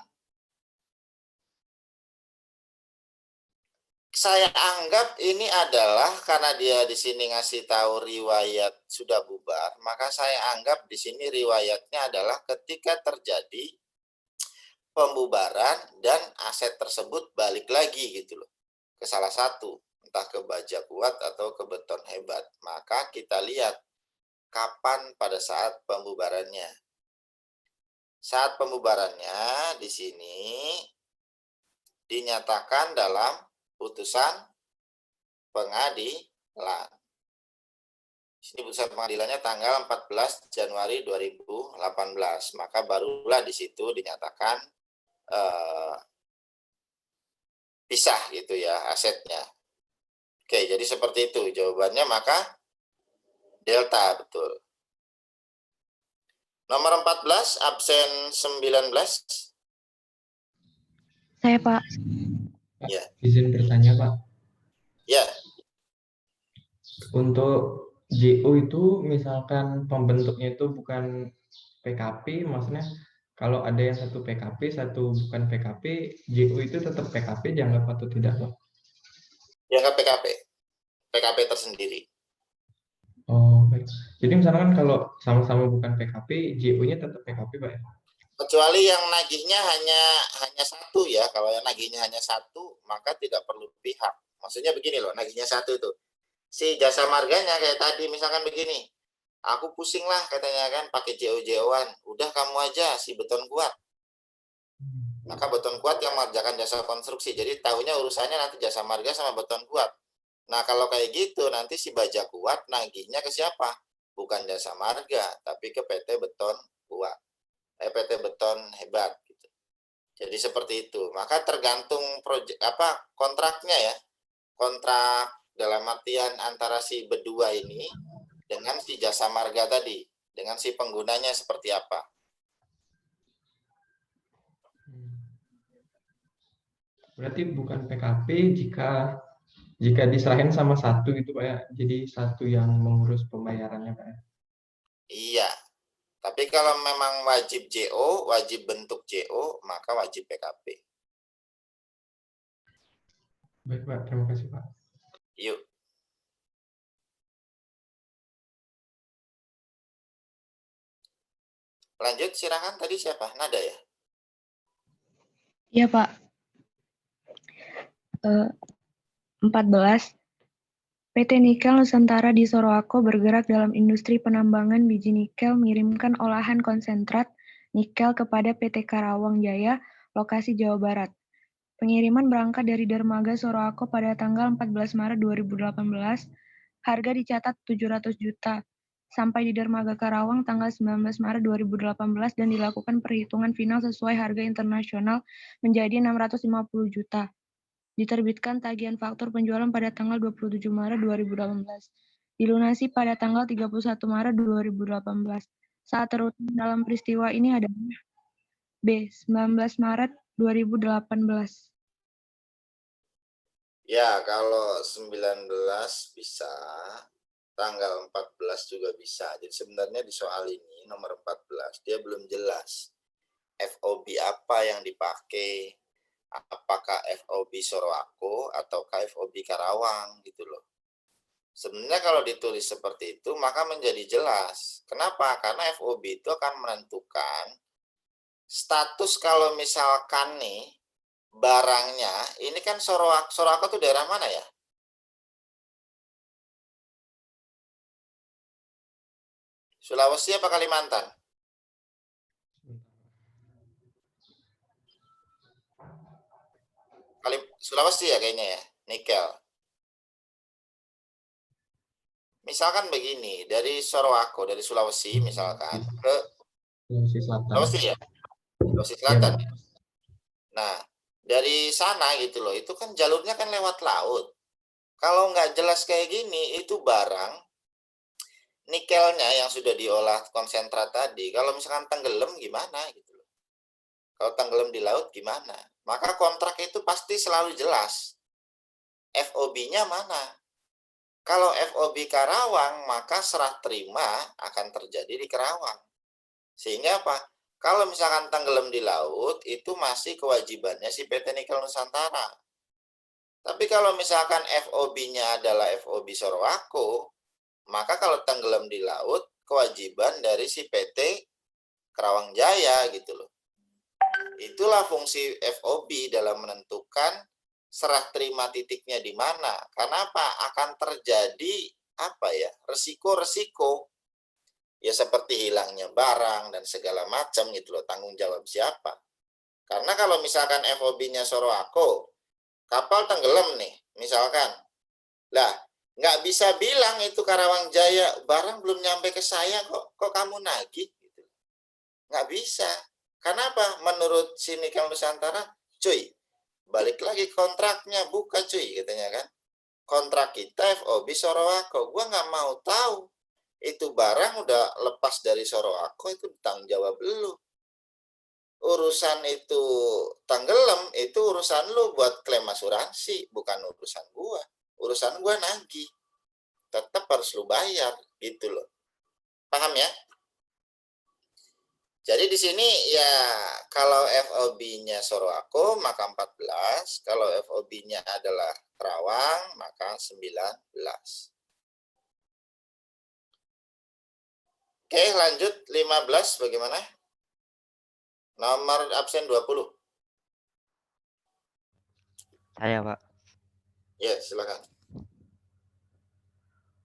Saya anggap ini adalah karena dia di sini ngasih tahu riwayat sudah bubar, maka saya anggap di sini riwayatnya adalah ketika terjadi pembubaran dan aset tersebut balik lagi gitu loh ke salah satu, entah ke Bajak Kuat atau ke Beton Hebat. Maka kita lihat kapan pada saat pembubarannya. Saat pembubarannya di sini dinyatakan dalam putusan pengadilan. Ini putusan pengadilannya tanggal 14 Januari 2018. Maka barulah di situ dinyatakan pisah gitu ya asetnya. Oke, jadi seperti itu jawabannya, maka delta betul. Nomor 14, absen 19. Saya, Pak. Ya. Izin bertanya, Pak. Ya. Untuk JO itu misalkan pembentuknya itu bukan PKP, maksudnya kalau ada yang satu PKP, satu bukan PKP, JO itu tetap PKP dianggap atau tidak, Pak? Dianggap PKP. PKP tersendiri. Oh, baik. Jadi misalkan kalau sama-sama bukan PKP, JO-nya tetap PKP, Pak ya? Kecuali yang nagihnya hanya satu ya. Kalau yang nagihnya hanya satu, maka tidak perlu pihak. Maksudnya begini loh, nagihnya satu itu. Si Jasa Marganya kayak tadi misalkan begini. Aku pusing lah katanya kan pakai JO-JO-an. Udah kamu aja si Beton Kuat. Maka Beton Kuat yang mengerjakan jasa konstruksi. Jadi tahunya urusannya nanti Jasa Marga sama Beton Kuat. Nah kalau kayak gitu nanti si Bajak Kuat nagihnya ke siapa? Bukan Jasa Marga, tapi ke PT Beton Kuat. PT Beton Hebat gitu. Jadi seperti itu. Maka tergantung proyek kontraknya ya. Kontrak dalam artian antara si berdua ini dengan si Jasa Marga tadi, dengan si penggunanya seperti apa. Berarti bukan PKP jika diserahin sama satu gitu, Pak ya. Jadi satu yang mengurus pembayarannya, Pak ya. Iya. Tapi kalau memang wajib JO, wajib bentuk JO, maka wajib PKP. Baik, Pak. Terima kasih, Pak. Yuk. Lanjut, silakan. Tadi siapa? Nada ya? Iya, Pak. 14. PT Nikel Nusantara di Sorowako bergerak dalam industri penambangan biji nikel mengirimkan olahan konsentrat nikel kepada PT Karawang Jaya, lokasi Jawa Barat. Pengiriman berangkat dari dermaga Sorowako pada tanggal 14 Maret 2018. Harga dicatat 700 juta. Sampai di dermaga Karawang tanggal 19 Maret 2018 dan dilakukan perhitungan final sesuai harga internasional menjadi 650 juta. Diterbitkan tagihan faktur penjualan pada tanggal 27 Maret 2018. Dilunasi pada tanggal 31 Maret 2018. Saat terutang dalam peristiwa ini adalah B. 19 Maret 2018. Ya, kalau 19 bisa, tanggal 14 juga bisa. Jadi sebenarnya di soal ini, nomor 14, dia belum jelas FOB apa yang dipakai, apakah FOB Sorowako atau FOB Karawang gitu loh. Sebenarnya kalau ditulis seperti itu maka menjadi jelas. Kenapa? Karena FOB itu akan menentukan status kalau misalkan nih barangnya, ini kan Sorowako itu daerah mana ya? Sulawesi apa Kalimantan? Sulawesi ya kayaknya ya, nikel. Misalkan begini, dari Sorowako, dari Sulawesi misalkan ke Sulawesi Selatan. Sulawesi ya, Sulawesi Selatan. Nah, dari sana gitu loh, itu kan jalurnya kan lewat laut. Kalau nggak jelas kayak gini, itu barang nikelnya yang sudah diolah konsentrat tadi, kalau misalkan tenggelam gimana gitu loh. Kalau tenggelam di laut gimana? Maka kontrak itu pasti selalu jelas. FOB-nya mana? Kalau FOB Karawang, maka serah terima akan terjadi di Karawang. Sehingga apa? Kalau misalkan tenggelam di laut, itu masih kewajibannya si PT Nikel Nusantara. Tapi kalau misalkan FOB-nya adalah FOB Sorowako, maka kalau tenggelam di laut, kewajiban dari si PT Karawang Jaya gitu loh. Itulah fungsi FOB dalam menentukan serah terima titiknya di mana. Karena apa? Akan terjadi apa ya? Resiko-resiko. Ya seperti hilangnya barang dan segala macam gitu loh, tanggung jawab siapa? Karena kalau misalkan FOB-nya Sorowako, kapal tenggelam nih, misalkan. Lah, nggak bisa bilang itu Karawang Jaya, barang belum nyampe ke saya kok kamu nagih? Gitu. Nggak bisa. Kenapa? Menurut si Nikel Nusantara, cuy, balik lagi kontraknya, buka cuy, katanya kan. Kontrak kita FOB Sorowako, gua nggak mau tahu. Itu barang udah lepas dari Sorowako, itu tanggung jawab lu. Urusan itu tenggelam, itu urusan lu buat klaim asuransi, bukan urusan gua. Urusan gua nagih. Tetap harus lu bayar, gitu loh. Paham ya? Jadi di sini ya kalau FOB-nya Sorowako maka 14, kalau FOB-nya adalah Karawang maka 19. Oke, lanjut 15 bagaimana? Nomor absen 20. Saya, Pak. Ya, silakan.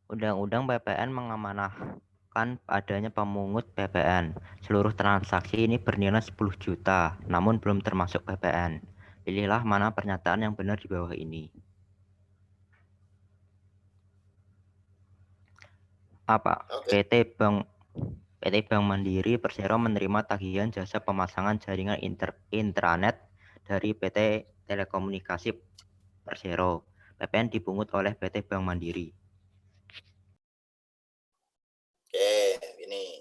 Undang-Undang PPN mengamanahkan adanya pemungut PPN. Seluruh transaksi ini bernilai 10 juta, namun belum termasuk PPN. Pilihlah mana pernyataan yang benar di bawah ini. Apa? PT Bank Mandiri Persero menerima tagihan jasa pemasangan jaringan intranet dari PT Telekomunikasi Persero. PPN dipungut oleh PT Bank Mandiri. Oke, ini.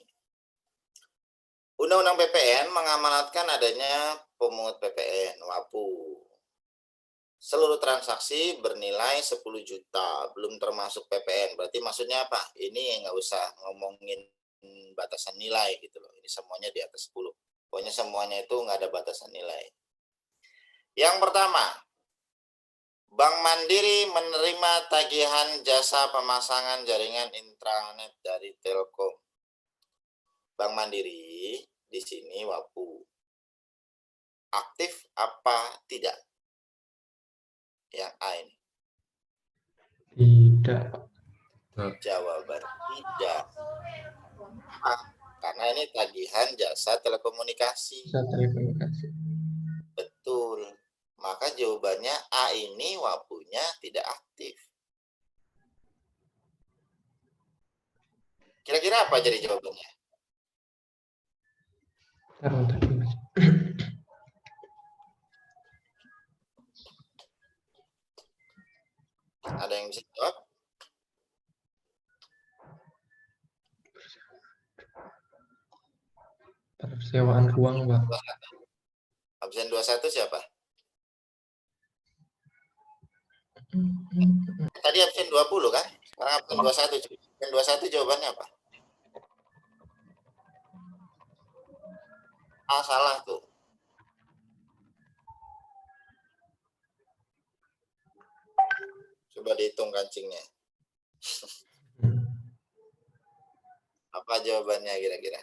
Undang-Undang PPN mengamanatkan adanya pemungut PPN, WAPU. Seluruh transaksi bernilai 10 juta, belum termasuk PPN. Berarti maksudnya apa? Ini nggak usah ngomongin batasan nilai gitu loh. Ini semuanya di atas 10. Pokoknya semuanya itu nggak ada batasan nilai. Yang pertama, Bank Mandiri menerima tagihan jasa pemasangan jaringan intranet dari Telkom. Bank Mandiri di sini WAPU. Aktif apa tidak? Yang A ini. Tidak. Jawaban tidak. Karena ini tagihan jasa telekomunikasi. Jasa telekomunikasi. Betul. Maka jawabannya A ini WAPU-nya tidak aktif. Kira-kira apa jadi jawabannya? Ada yang bisa jawab? Persewaan ruang, Pak. Absen 21 siapa? Tadi absen 20 kan? Sekarang absen 21. Absen 21 jawabannya apa? Ah, salah tuh. Coba dihitung kancingnya. Apa jawabannya kira-kira?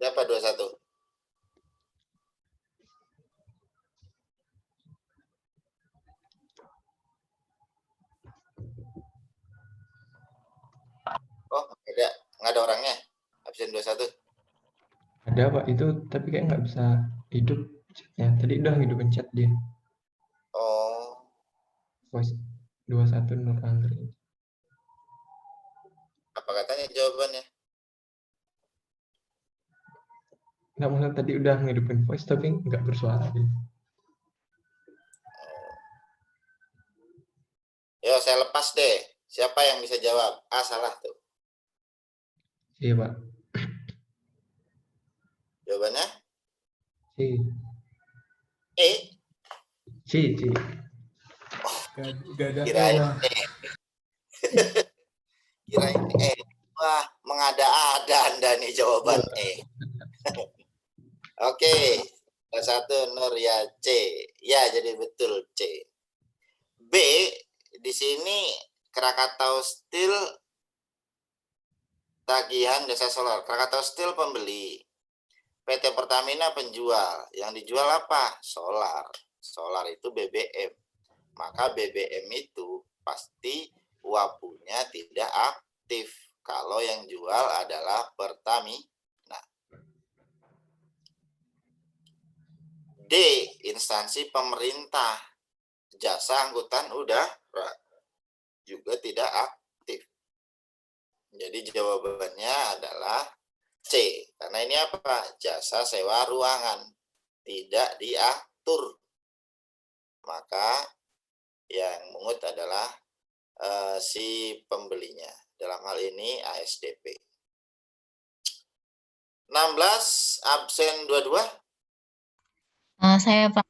Siapa 21? Oh, nggak ada orangnya. Absen 21. Ada Pak, itu tapi kayak nggak bisa hidup chatnya. Tadi udah hidupin chat dia. Oh, Voice 21 Nur Andri. apa katanya jawabannya? Nggak, maksudnya tadi udah ngidupin voice tapi nggak bersuara dia. Yo, saya lepas deh. Siapa yang bisa jawab? Ah, salah tuh. Iya Pak. Jawabannya? C. E. C. Gak ada Kirain lah. E. Kirain E. Wah, mengada-ada Anda nih jawaban E. Oke. Satu Nur ya C. Ya, jadi betul C. B, di sini Krakatau Steel tagihan jasa solar. Krakatau Steel pembeli. PT Pertamina penjual. Yang dijual apa? Solar. Solar itu BBM. Maka BBM itu pasti uapunya tidak aktif. Kalau yang jual adalah Pertamina. D, instansi pemerintah. Jasa angkutan udara juga tidak aktif. Jadi jawabannya adalah C. Karena ini apa? Jasa sewa ruangan. Tidak diatur. Maka yang mengut adalah si pembelinya. Dalam hal ini ASDP. 16 absen 22. Saya Pak,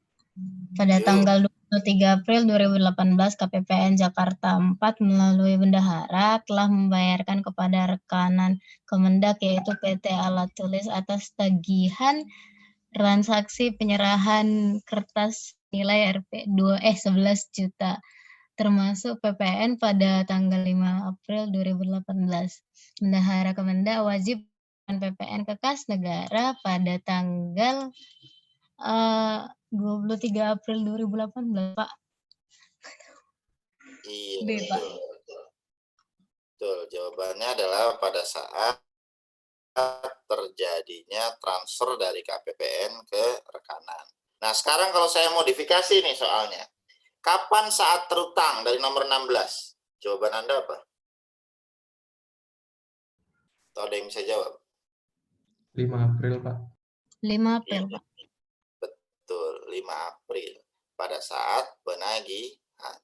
pada tanggal 23 April 2018 KPPN Jakarta 4 melalui bendahara telah membayarkan kepada rekanan Kemendak yaitu PT Alat Tulis atas tagihan transaksi penyerahan kertas nilai Rp 11 juta termasuk PPN pada tanggal 5 April 2018. Bendahara Kemendak wajib PPN ke kas negara pada tanggal 23 April 2018, Pak. Iya, B, Pak. Betul. Jawabannya adalah pada saat terjadinya transfer dari KPPN ke rekanan. Nah, sekarang kalau saya modifikasi nih soalnya. Kapan saat terutang dari nomor 16? Jawaban Anda apa? Atau ada yang bisa jawab? 5 April, Pak. 5 April, Pak. Betul, 5 April. Pada saat penagihan.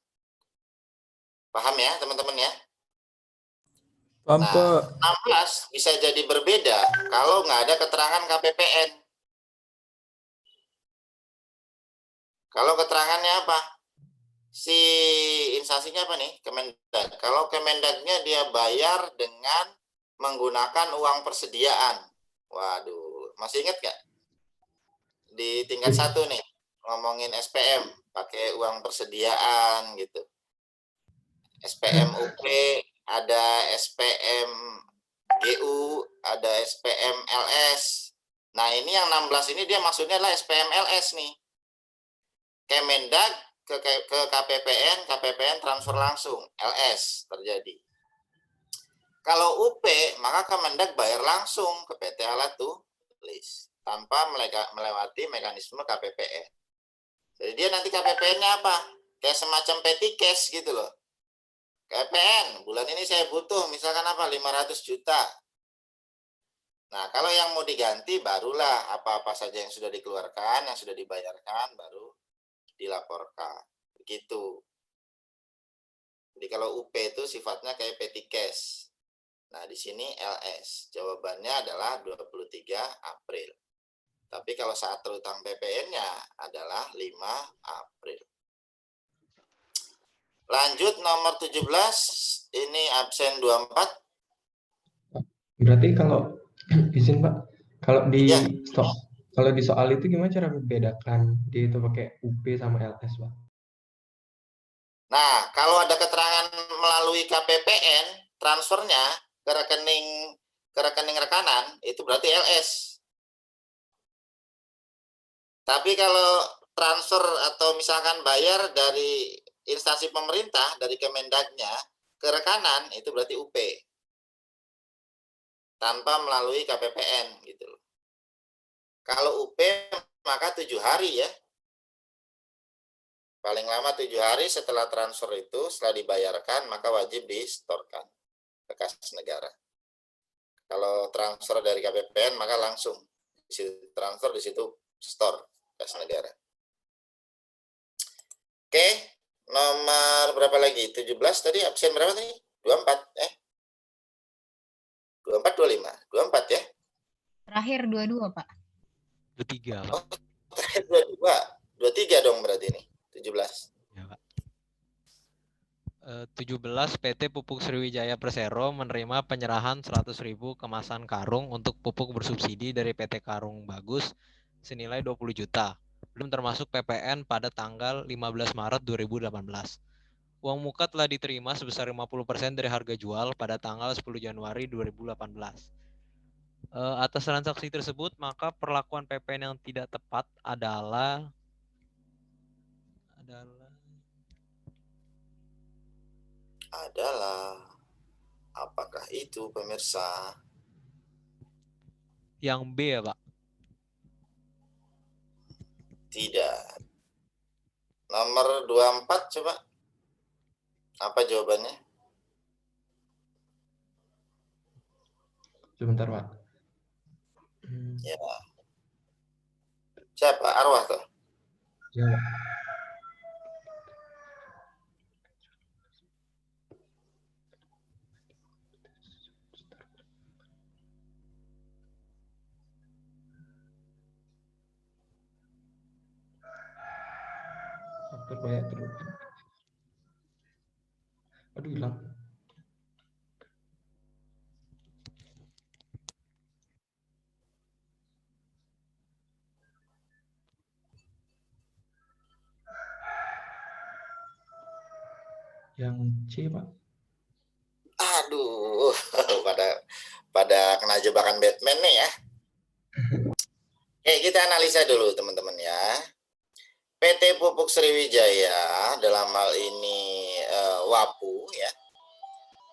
Paham ya, teman-teman ya? Paham, Nah, Pak. 16 bisa jadi berbeda kalau nggak ada keterangan KPPN. Kalau keterangannya apa? Si instansinya apa nih? Kemendag. Kalau Kemendagnya dia bayar dengan menggunakan uang persediaan. Waduh, masih ingat nggak? Di tingkat 1 nih, ngomongin SPM, pakai uang persediaan gitu. SPM UP, ada SPM GU, ada SPM LS. Nah, ini yang 16 ini dia maksudnya adalah SPM LS nih. Kemendag ke KPPN, KPPN transfer langsung, LS terjadi. Kalau UP, maka Kemendag bayar langsung ke PT Alat Tulis tanpa melewati mekanisme KPPN. Jadi dia nanti KPPN-nya apa? Kayak semacam petty cash gitu loh. KPPN, bulan ini saya butuh misalkan apa? 500 juta. Nah, kalau yang mau diganti barulah apa-apa saja yang sudah dikeluarkan, yang sudah dibayarkan baru dilaporkan. Begitu. Jadi kalau UP itu sifatnya kayak petty cash. Nah, di sini LS. Jawabannya adalah 23 April. Tapi kalau saat terutang PPN-nya adalah 5 April. Lanjut nomor 17, ini absen 24. Berarti kalau izin Pak, kalau di kalau di soal itu gimana cara membedakan dia itu pakai UP sama LS, Pak? Nah, kalau ada keterangan melalui KPPN, transfernya ke rekening rekanan itu berarti LS. Tapi kalau transfer atau misalkan bayar dari instansi pemerintah, dari Kemendagnya ke rekanan, itu berarti UP. Tanpa melalui KPPN gitu loh. Kalau UP maka 7 hari ya. Paling lama 7 hari setelah transfer itu, setelah dibayarkan, maka wajib disetorkan ke kas negara. Kalau transfer dari KPPN, maka langsung di situ transfer, di situ store kas negara. Oke, nomor berapa lagi? 17 tadi, absen berapa tadi? 24, 24, 25, 24 ya? Terakhir 22, Pak. 23, Pak. Oh, terakhir 22, 23 dong berarti ini. 17. Ya, Pak. 17 PT Pupuk Sriwijaya Persero menerima penyerahan 100.000 kemasan karung untuk pupuk bersubsidi dari PT Karung Bagus senilai 20 juta. Belum termasuk PPN pada tanggal 15 Maret 2018. Uang muka telah diterima sebesar 50% dari harga jual pada tanggal 10 Januari 2018. Atas transaksi tersebut, maka perlakuan PPN yang tidak tepat adalah apakah itu pemirsa? Yang B ya, Pak? Tidak. Nomor 24 coba. Apa jawabannya? Sebentar, Pak. Ya. Siapa? Arwah tuh? Ya, Pak. Faktor banyak terus. Aduh, hilang. Yang C, Pak. Aduh, pada kena jebakan Batman nih ya. Oke, kita analisa dulu teman-teman ya. PT Pupuk Sriwijaya dalam hal ini WAPU ya,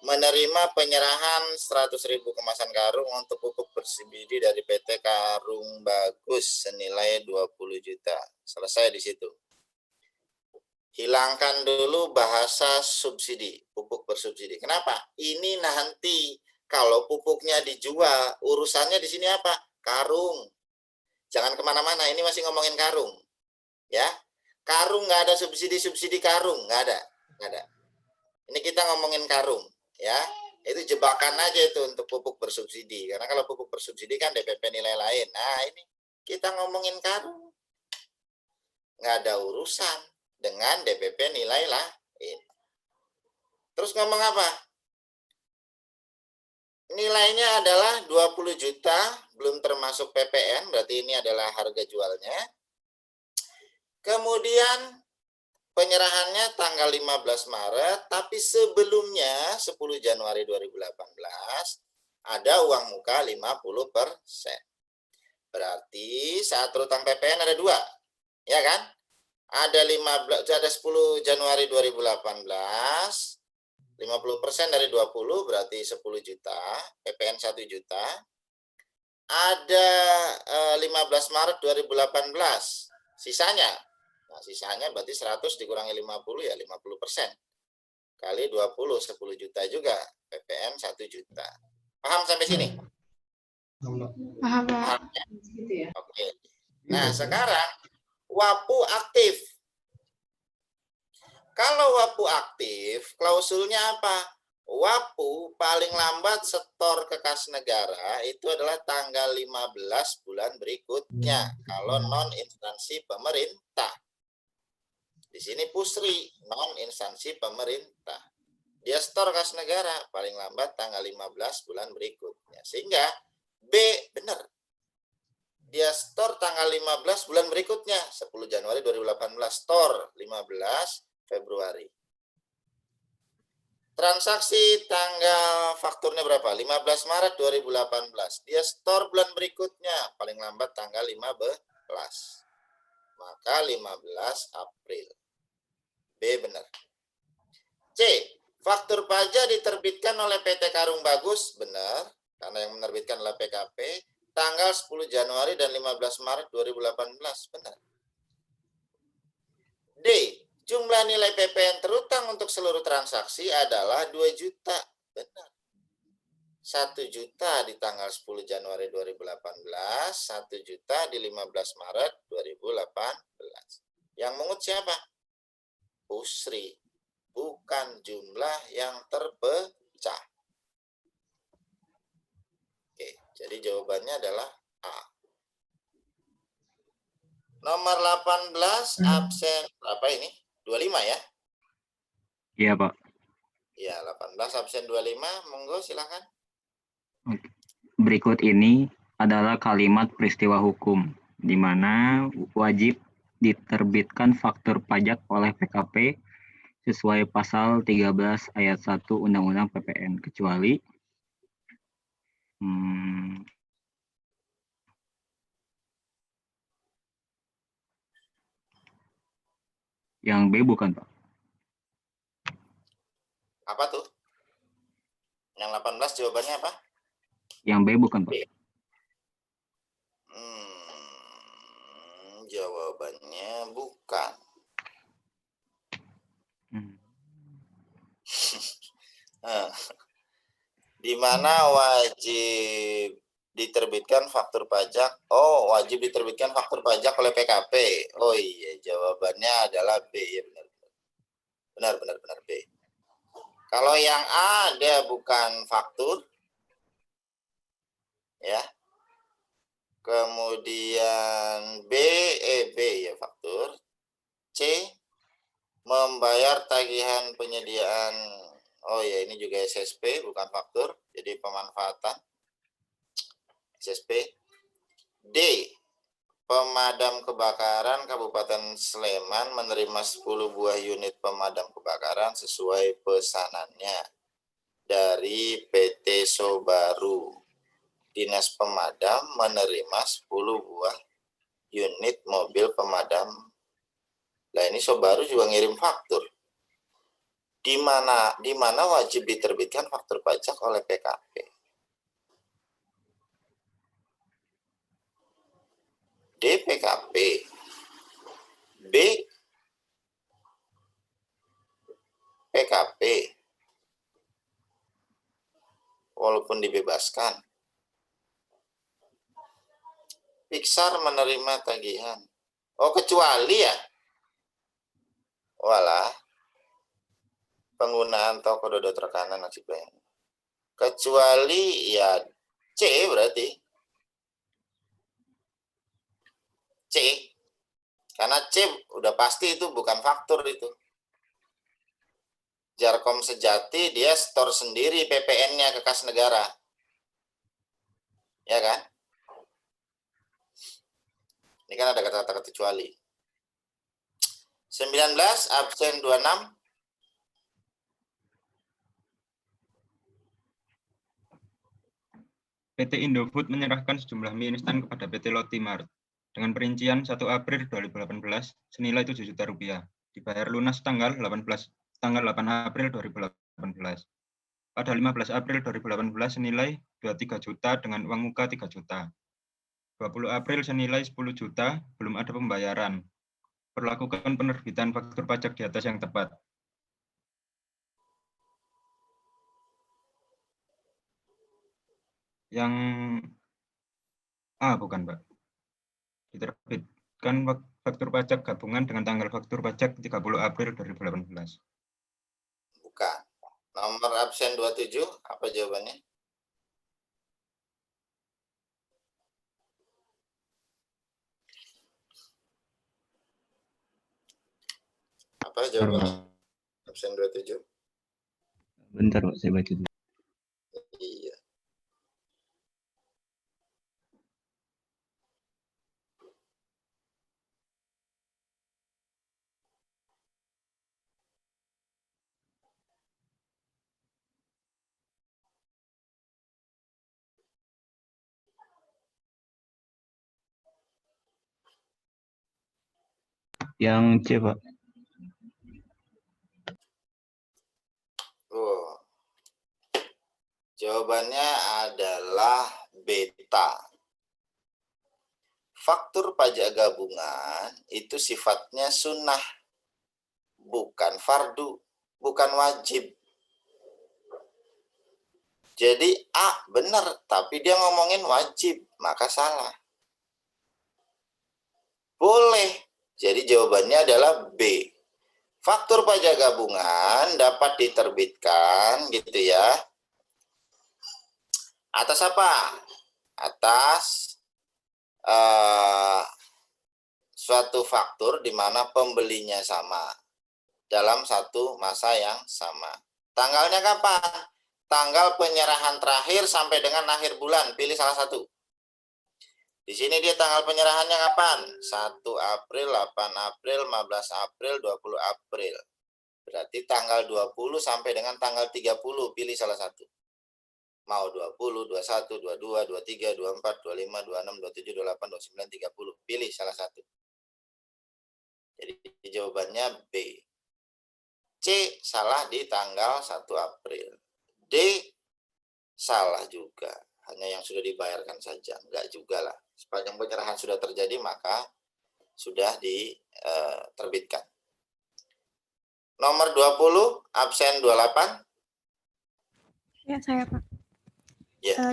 menerima penyerahan 100.000 kemasan karung untuk pupuk bersubsidi dari PT Karung Bagus senilai 20 juta. Selesai di situ. Hilangkan dulu bahasa subsidi, pupuk bersubsidi. Kenapa? Ini nanti kalau pupuknya dijual, urusannya di sini apa? Karung. Jangan kemana-mana, ini masih ngomongin karung. Ya, karung nggak ada subsidi karung, nggak ada. Ini kita ngomongin karung, ya. Itu jebakan aja itu untuk pupuk bersubsidi. Karena kalau pupuk bersubsidi kan DPP nilai lain. Nah ini kita ngomongin karung, nggak ada urusan dengan DPP nilai lain. Terus ngomong apa? Nilainya adalah 20 juta, belum termasuk PPN, berarti ini adalah harga jualnya. Kemudian penyerahannya tanggal 15 Maret, tapi sebelumnya 10 Januari 2018 ada uang muka 50%. Berarti saat berutang PPN ada dua, ya kan? Ada 10 Januari 2018, 50% dari 20 berarti 10 juta, PPN 1 juta. Ada 15 Maret 2018, sisanya. Nah, sisanya berarti 100 dikurangi 50 ya 50%. Kali 20, 10 juta juga. PPN 1 juta. Paham sampai sini? Paham, Pak. Oke. Nah, sekarang WAPU aktif. Kalau WAPU aktif, klausulnya apa? WAPU paling lambat setor ke kas negara itu adalah tanggal 15 bulan berikutnya. Kalau non instansi pemerintah. Di sini Pusri, non instansi pemerintah. Dia setor kas negara paling lambat tanggal 15 bulan berikutnya. Sehingga B benar. Dia store tanggal 15 bulan berikutnya, 10 Januari 2018, store 15 Februari. Transaksi tanggal fakturnya berapa? 15 Maret 2018. Dia store bulan berikutnya, paling lambat tanggal 15. Maka 15 April. B benar. C. Faktur pajak diterbitkan oleh PT Karung Bagus. Benar. Karena yang menerbitkan adalah PKP. Tanggal 10 Januari dan 15 Maret 2018. Benar. D. Jumlah nilai PPN terutang untuk seluruh transaksi adalah 2 juta. Benar. 1 juta di tanggal 10 Januari 2018, 1 juta di 15 Maret 2018. Yang mengut siapa? Pusri. Bukan jumlah yang terpecah. Oke, jadi jawabannya adalah A. Nomor 18 absen apa ini? 25 ya? Iya, Pak. Ya, 18 absen 25. Monggo silakan. Berikut ini adalah kalimat peristiwa hukum, di mana wajib diterbitkan faktur pajak oleh PKP sesuai pasal 13 ayat 1 Undang-Undang PPN, kecuali yang B bukan, Pak. Apa tuh? Yang 18 jawabannya apa? Yang B bukan, Pak. Jawabannya bukan. Di mana wajib diterbitkan faktur pajak? Oh, wajib diterbitkan faktur pajak oleh PKP. Oh iya, jawabannya adalah B. Ya, benar B. Kalau yang A dia bukan faktur, ya. Kemudian B ya faktur. C membayar tagihan penyediaan. Oh ya, ini juga SSP bukan faktur, jadi pemanfaatan SSP. D. Pemadam kebakaran Kabupaten Sleman menerima 10 buah unit pemadam kebakaran sesuai pesanannya dari PT Sobaru. Dinas Pemadam menerima 10 buah unit mobil pemadam. Nah, ini Sobaru juga ngirim faktur. Di mana wajib diterbitkan faktur pajak oleh PKP. D. PKP. B. PKP. Walaupun dibebaskan. Pixar menerima tagihan. Oh, kecuali ya? Walah. Penggunaan toko dodot rekanan nasib baik. Kecuali ya C berarti. C. Karena C udah pasti itu bukan faktur itu. Jarkom Sejati dia store sendiri PPN-nya ke kas negara. Ya kan? Ini kan ada kata-kata kecuali. 19 absen 26. PT Indofood menyerahkan sejumlah mie instan kepada PT Lotimart dengan perincian 1 April 2018 senilai 7 juta rupiah. Dibayar lunas tanggal 8 April 2018. Pada 15 April 2018 senilai 23 juta dengan uang muka 3 juta. 20 April senilai 10 juta, belum ada pembayaran. Perlakukan penerbitan faktur pajak di atas yang tepat. Yang A bukan, Pak. Diterbitkan faktur pajak gabungan dengan tanggal faktur pajak 30 April 2018. Bukan. Nomor absen 27, apa jawabannya? Apa jawabannya? Absen 27. Bentar, Pak, saya baca dulu. Iya. Yang C, Pak. Oh. Jawabannya adalah beta. Faktur pajak gabungan itu sifatnya sunnah, bukan fardu, bukan wajib. Jadi A benar, tapi dia ngomongin wajib, maka salah. Boleh. Jadi jawabannya adalah B. Faktur pajak gabungan dapat diterbitkan gitu ya. Atas apa? Atas suatu faktur di mana pembelinya sama dalam satu masa yang sama. Tanggalnya kapan? Tanggal penyerahan terakhir sampai dengan akhir bulan. Pilih salah satu. Di sini dia tanggal penyerahannya kapan? 1 April, 8 April, 15 April, 20 April. Berarti tanggal 20 sampai dengan tanggal 30. Pilih salah satu. Mau 20, 21, 22, 23, 24, 25, 26, 27, 28, 29, 30. Pilih salah satu. Jadi jawabannya B. C salah di tanggal 1 April. D salah juga. Hanya yang sudah dibayarkan saja. Enggak juga lah. Sepanjang penyerahan sudah terjadi maka sudah diterbitkan. Nomor 20, absen 28. Ya, saya Pak. Ya.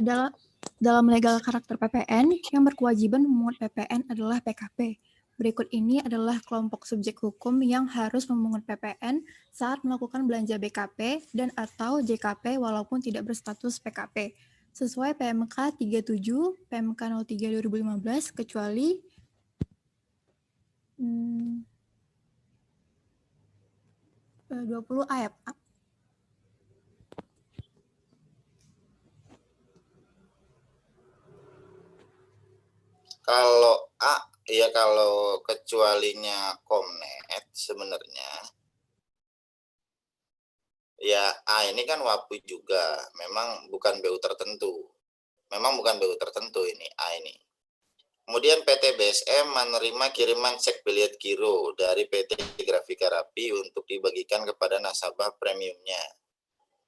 Dalam legal karakter PPN, yang berkewajiban memungut PPN adalah PKP. Berikut ini adalah kelompok subjek hukum yang harus memungut PPN saat melakukan belanja BKP dan atau JKP walaupun tidak berstatus PKP. Sesuai PMK 37, PMK 03 2015, kecuali hmm, 20 ayat. Kalau A, ya kalau kecualinya Komnet sebenarnya, ya A ini kan WAPU juga, memang bukan BU tertentu. Memang bukan BU tertentu ini, A ini. Kemudian PT BSM menerima kiriman cek biliet giro dari PT Grafika Rapi untuk dibagikan kepada nasabah premiumnya.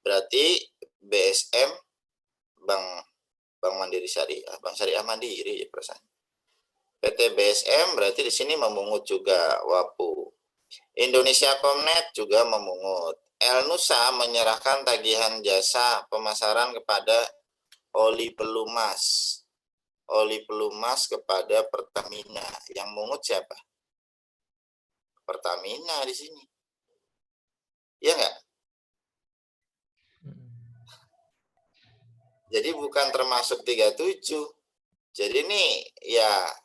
Berarti BSM, Bank Mandiri Syariah, Bank Syariah Mandiri ya perasaan. PT BSM berarti di sini memungut juga WAPU. Indonesia Komnet juga memungut. El Nusa menyerahkan tagihan jasa pemasaran kepada Oli Pelumas. Oli Pelumas kepada Pertamina. Yang mungut siapa? Pertamina di sini. Iya nggak? Jadi bukan termasuk 37. Jadi ini ya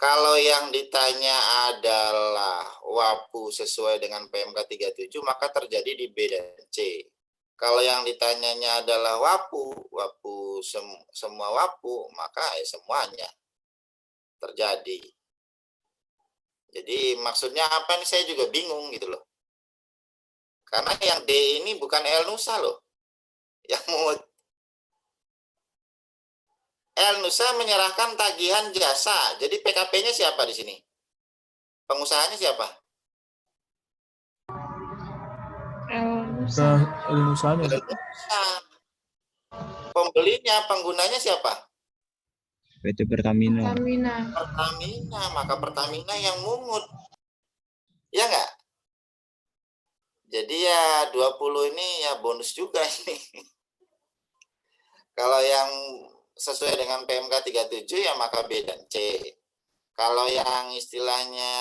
kalau yang ditanya adalah WAPU sesuai dengan PMK 37, maka terjadi di B dan C. Kalau yang ditanyanya adalah WAPU semua WAPU, maka semuanya terjadi. Jadi maksudnya apa nih saya juga bingung gitu loh. Karena yang D ini bukan El Nusa loh. Yang mungut. El Nusa menyerahkan tagihan jasa. Jadi PKP-nya siapa di sini? Pengusahanya siapa? El Nusanya. Pembelinya, penggunanya siapa? PT Pertamina. Pertamina, maka Pertamina yang mungut. Ya nggak? Jadi ya 20 ini ya bonus juga ini. Kalau yang sesuai dengan PMK 37 ya maka B dan C. Kalau yang istilahnya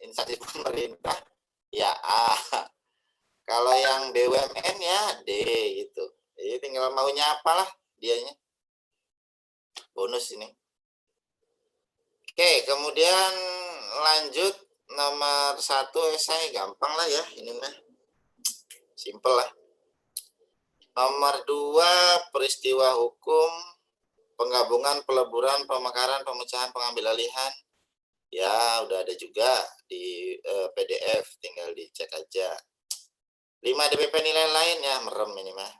instansi pemerintah ya A. Kalau yang BUMN ya D gitu. Jadi tinggal maunya apalah dianya. Bonus ini. Oke, kemudian lanjut nomor 1 esai gampang lah ya ini mah. Simple lah. Nomor 2 peristiwa hukum penggabungan, peleburan, pemekaran, pemecahan, pengambil alihan. Ya, udah ada juga di PDF, tinggal dicek aja. 5 DPP nilai lain ya, merem ini mah.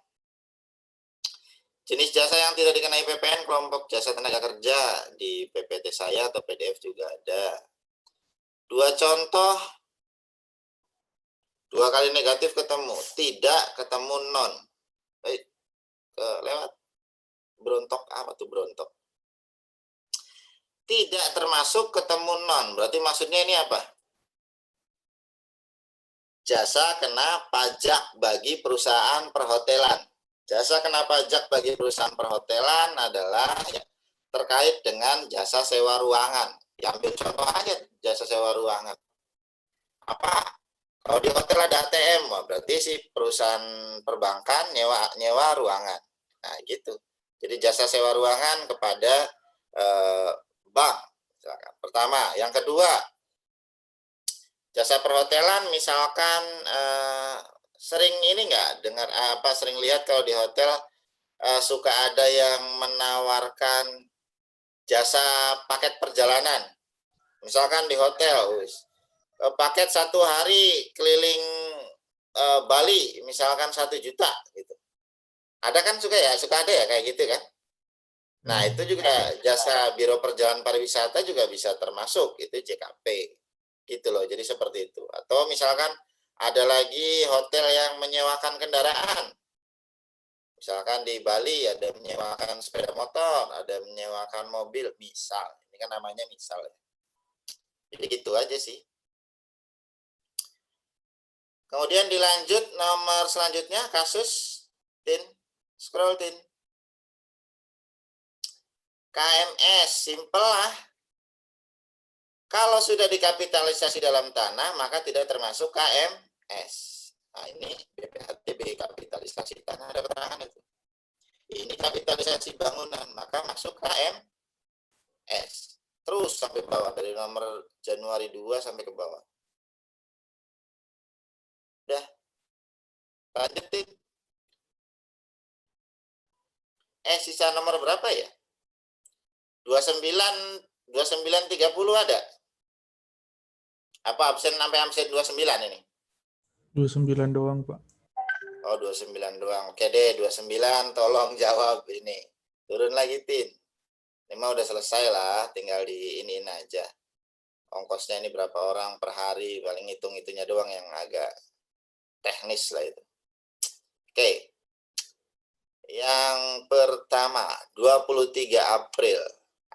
Jenis jasa yang tidak dikenai PPN, kelompok jasa tenaga kerja di PPT saya atau PDF juga ada. Dua contoh, 2 kali negatif ketemu, tidak ketemu non. Baik, lewat berontok, apa tuh berontok? Tidak termasuk ketemu non, berarti maksudnya ini apa? Jasa kena pajak bagi perusahaan perhotelan. Jasa kena pajak bagi perusahaan perhotelan adalah ya, terkait dengan jasa sewa ruangan. Ya, ambil contoh aja jasa sewa ruangan. Apa? Kalau di hotel ada ATM, wah, berarti si perusahaan perbankan nyewa ruangan. Nah, gitu. Jadi jasa sewa ruangan kepada bank. Misalkan. Pertama, yang kedua, jasa perhotelan misalkan sering ini enggak dengar sering lihat kalau di hotel suka ada yang menawarkan jasa paket perjalanan. Misalkan di hotel, paket 1 hari keliling Bali, misalkan 1 juta gitu. Ada kan suka ada ya kayak gitu kan. Nah, itu juga jasa Biro Perjalanan Pariwisata juga bisa termasuk, itu JKP. Gitu loh, jadi seperti itu. Atau misalkan ada lagi hotel yang menyewakan kendaraan. Misalkan di Bali ada menyewakan sepeda motor, ada menyewakan mobil, misal. Ini kan namanya misal ya. Jadi gitu aja sih. Kemudian dilanjut nomor selanjutnya, kasus Tin. Scroll Tin. KMS, simple lah. Kalau sudah dikapitalisasi dalam tanah, maka tidak termasuk KMS. Nah, ini BPHTB, kapitalisasi tanah, ada keterangan itu. Ini kapitalisasi bangunan, maka masuk KMS. Terus sampai bawah, dari nomor Januari 2 sampai ke bawah. Udah. Lanjutin. Sisa nomor berapa ya? 2930 ada? Apa absen sampai absen 29 ini? 29 doang, Pak. Oh, 29 doang. Oke deh, 29 tolong jawab ini. Turun lagi, Tin. Ini mah udah selesai lah, tinggal diinin aja. Ongkosnya ini berapa orang per hari, paling hitung-hitungnya doang yang agak teknis lah itu. Oke. Yang pertama, 23 April,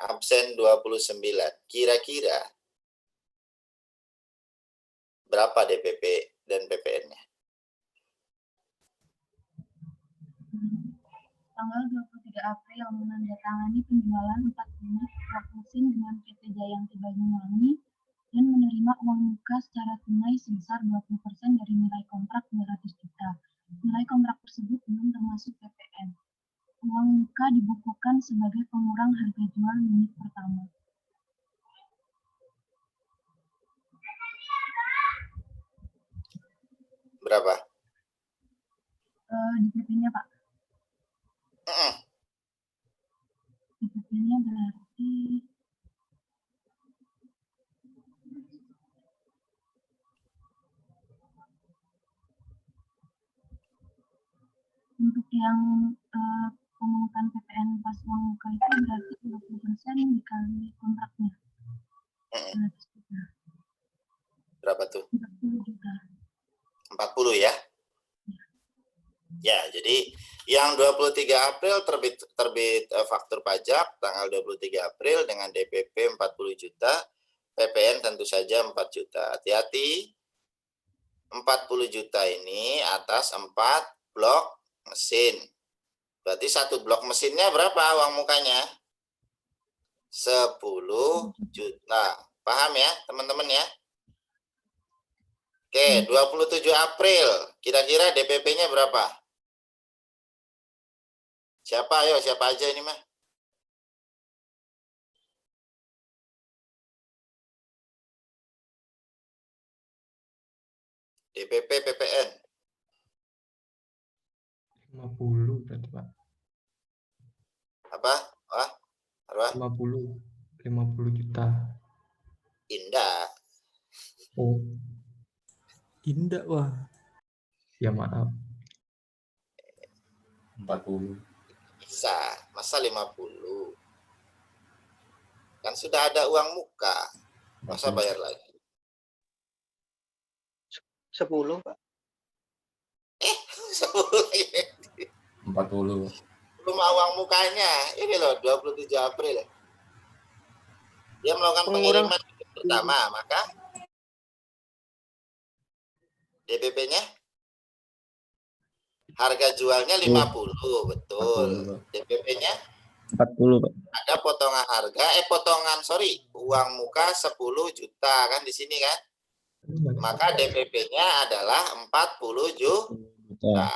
absen 29. Kira-kira berapa DPP dan PPN-nya? Tanggal 23 April menandatangani penjualan 4 unit truk mesin dengan PT Jayanti Banyuwangi dan menerima uang muka secara tunai sebesar 20% dari nilai kontrak 200 juta. Nilai kontrak tersebut belum termasuk PPN. Uang muka dibukukan sebagai pengurang harga jual unit pertama. Berapa? DPP-nya, Pak. DPP-nya berarti untuk yang pemungutan PPN pas uang muka itu berarti 20% dikali kontraknya. Berapa tuh? 40 juta. 40 ya? Ya, jadi yang 23 April terbit faktur pajak tanggal 23 April dengan DPP 40 juta, PPN tentu saja 4 juta. Hati-hati, 40 juta ini atas 4 blok mesin. Berarti 1 blok mesinnya berapa uang mukanya? 10 juta. Paham ya, teman-teman ya? Oke, 27 April. Kira-kira DPP-nya berapa? Siapa? Ayo, siapa aja ini mah? DPP PPN. 50 berarti, Pak. Apa? Wah, berapa? 50 juta. Indah. Oh, Indah, wah. ya maaf. 40. Bisa, masa 50? Kan sudah ada uang muka. Masa bayar lagi? 10, Pak. 10. 40. Rumah uang mukanya. Ini loh 27 April. Dia melakukan Pengurang pengiriman pertama, maka DPP-nya harga jualnya 50, betul. DPP-nya 40, Pak. ada potongan harga, uang muka 10 juta kan di sini kan? Maka DPP-nya adalah 40 juta.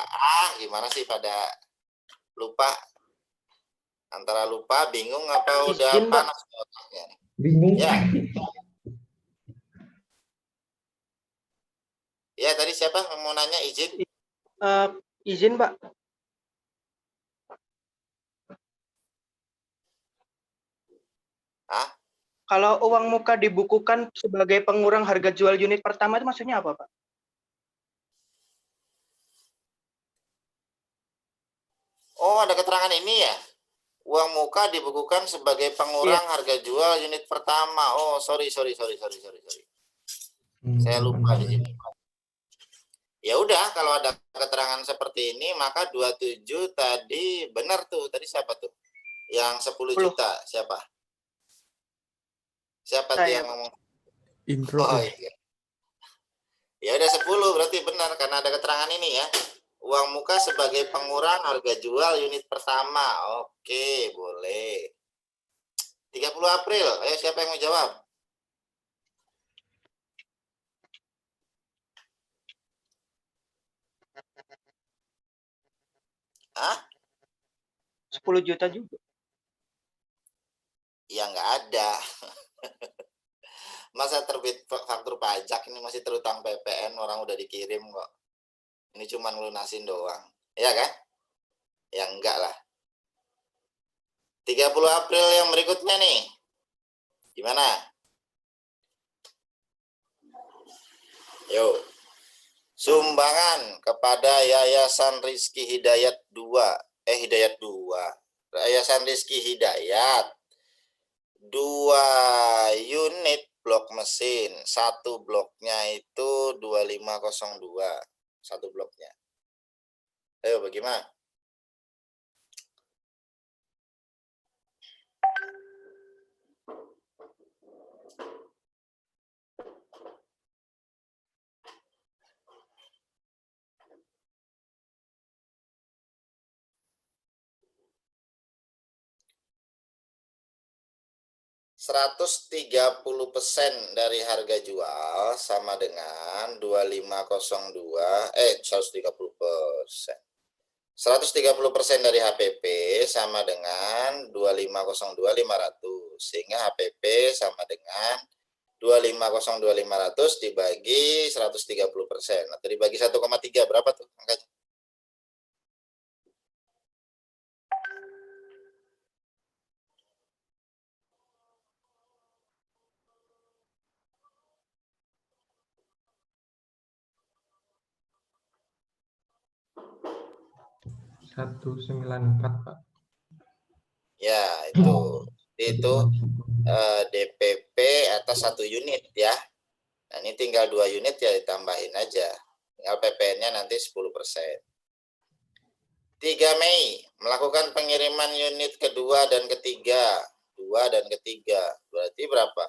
Gimana sih pada lupa? Antara lupa, bingung, apa udah Izin, Pak. panas otaknya? Bingung. Ya. Ya, tadi siapa mau nanya izin? Izin, Pak. Hah? Kalau uang muka dibukukan sebagai pengurang harga jual unit pertama itu maksudnya apa, Pak? Oh, ada keterangan ini ya? Uang muka dibukukan sebagai pengurang harga jual unit pertama. Oh, sorry. Saya lupa di sini. Ya udah, kalau ada keterangan seperti ini, maka 27 tadi benar tuh. Tadi siapa tuh? Yang 10 juta, siapa? Siapa tuh yang ngomong? Intro. Oh, iya. Ya udah 10 berarti benar karena ada keterangan ini ya. Uang muka sebagai pengurang harga jual unit pertama. Oke, boleh. 30 April. Ayo siapa yang mau jawab? Hah? 10 juta juga. Ya nggak ada. Masa terbit faktur pajak ini masih terutang PPN, orang udah dikirim kok. Ini cuma ngelunasin doang. Ya kan? Ya enggak lah. 30 April yang berikutnya nih. Gimana? Yo. Sumbangan kepada Yayasan Rizky Hidayat 2. Hidayat 2. Yayasan Rizky Hidayat. 2 unit blok mesin. Satu bloknya itu 2502. Satu bloknya. Ayo bagaimana? %130 dari harga jual sama dengan 2502 130%. 130% dari HPP sama dengan 2502.500, sehingga HPP sama dengan 2502.500 dibagi 130%. Atau dibagi 1,3 berapa tuh angkanya? $194, Pak. Ya, itu DPP atas 1 unit ya. Nah, ini tinggal 2 unit ya ditambahin aja. Tinggal PPN-nya nanti 10%. 3 Mei, melakukan pengiriman unit kedua dan ketiga. 2 dan ketiga. Berarti berapa?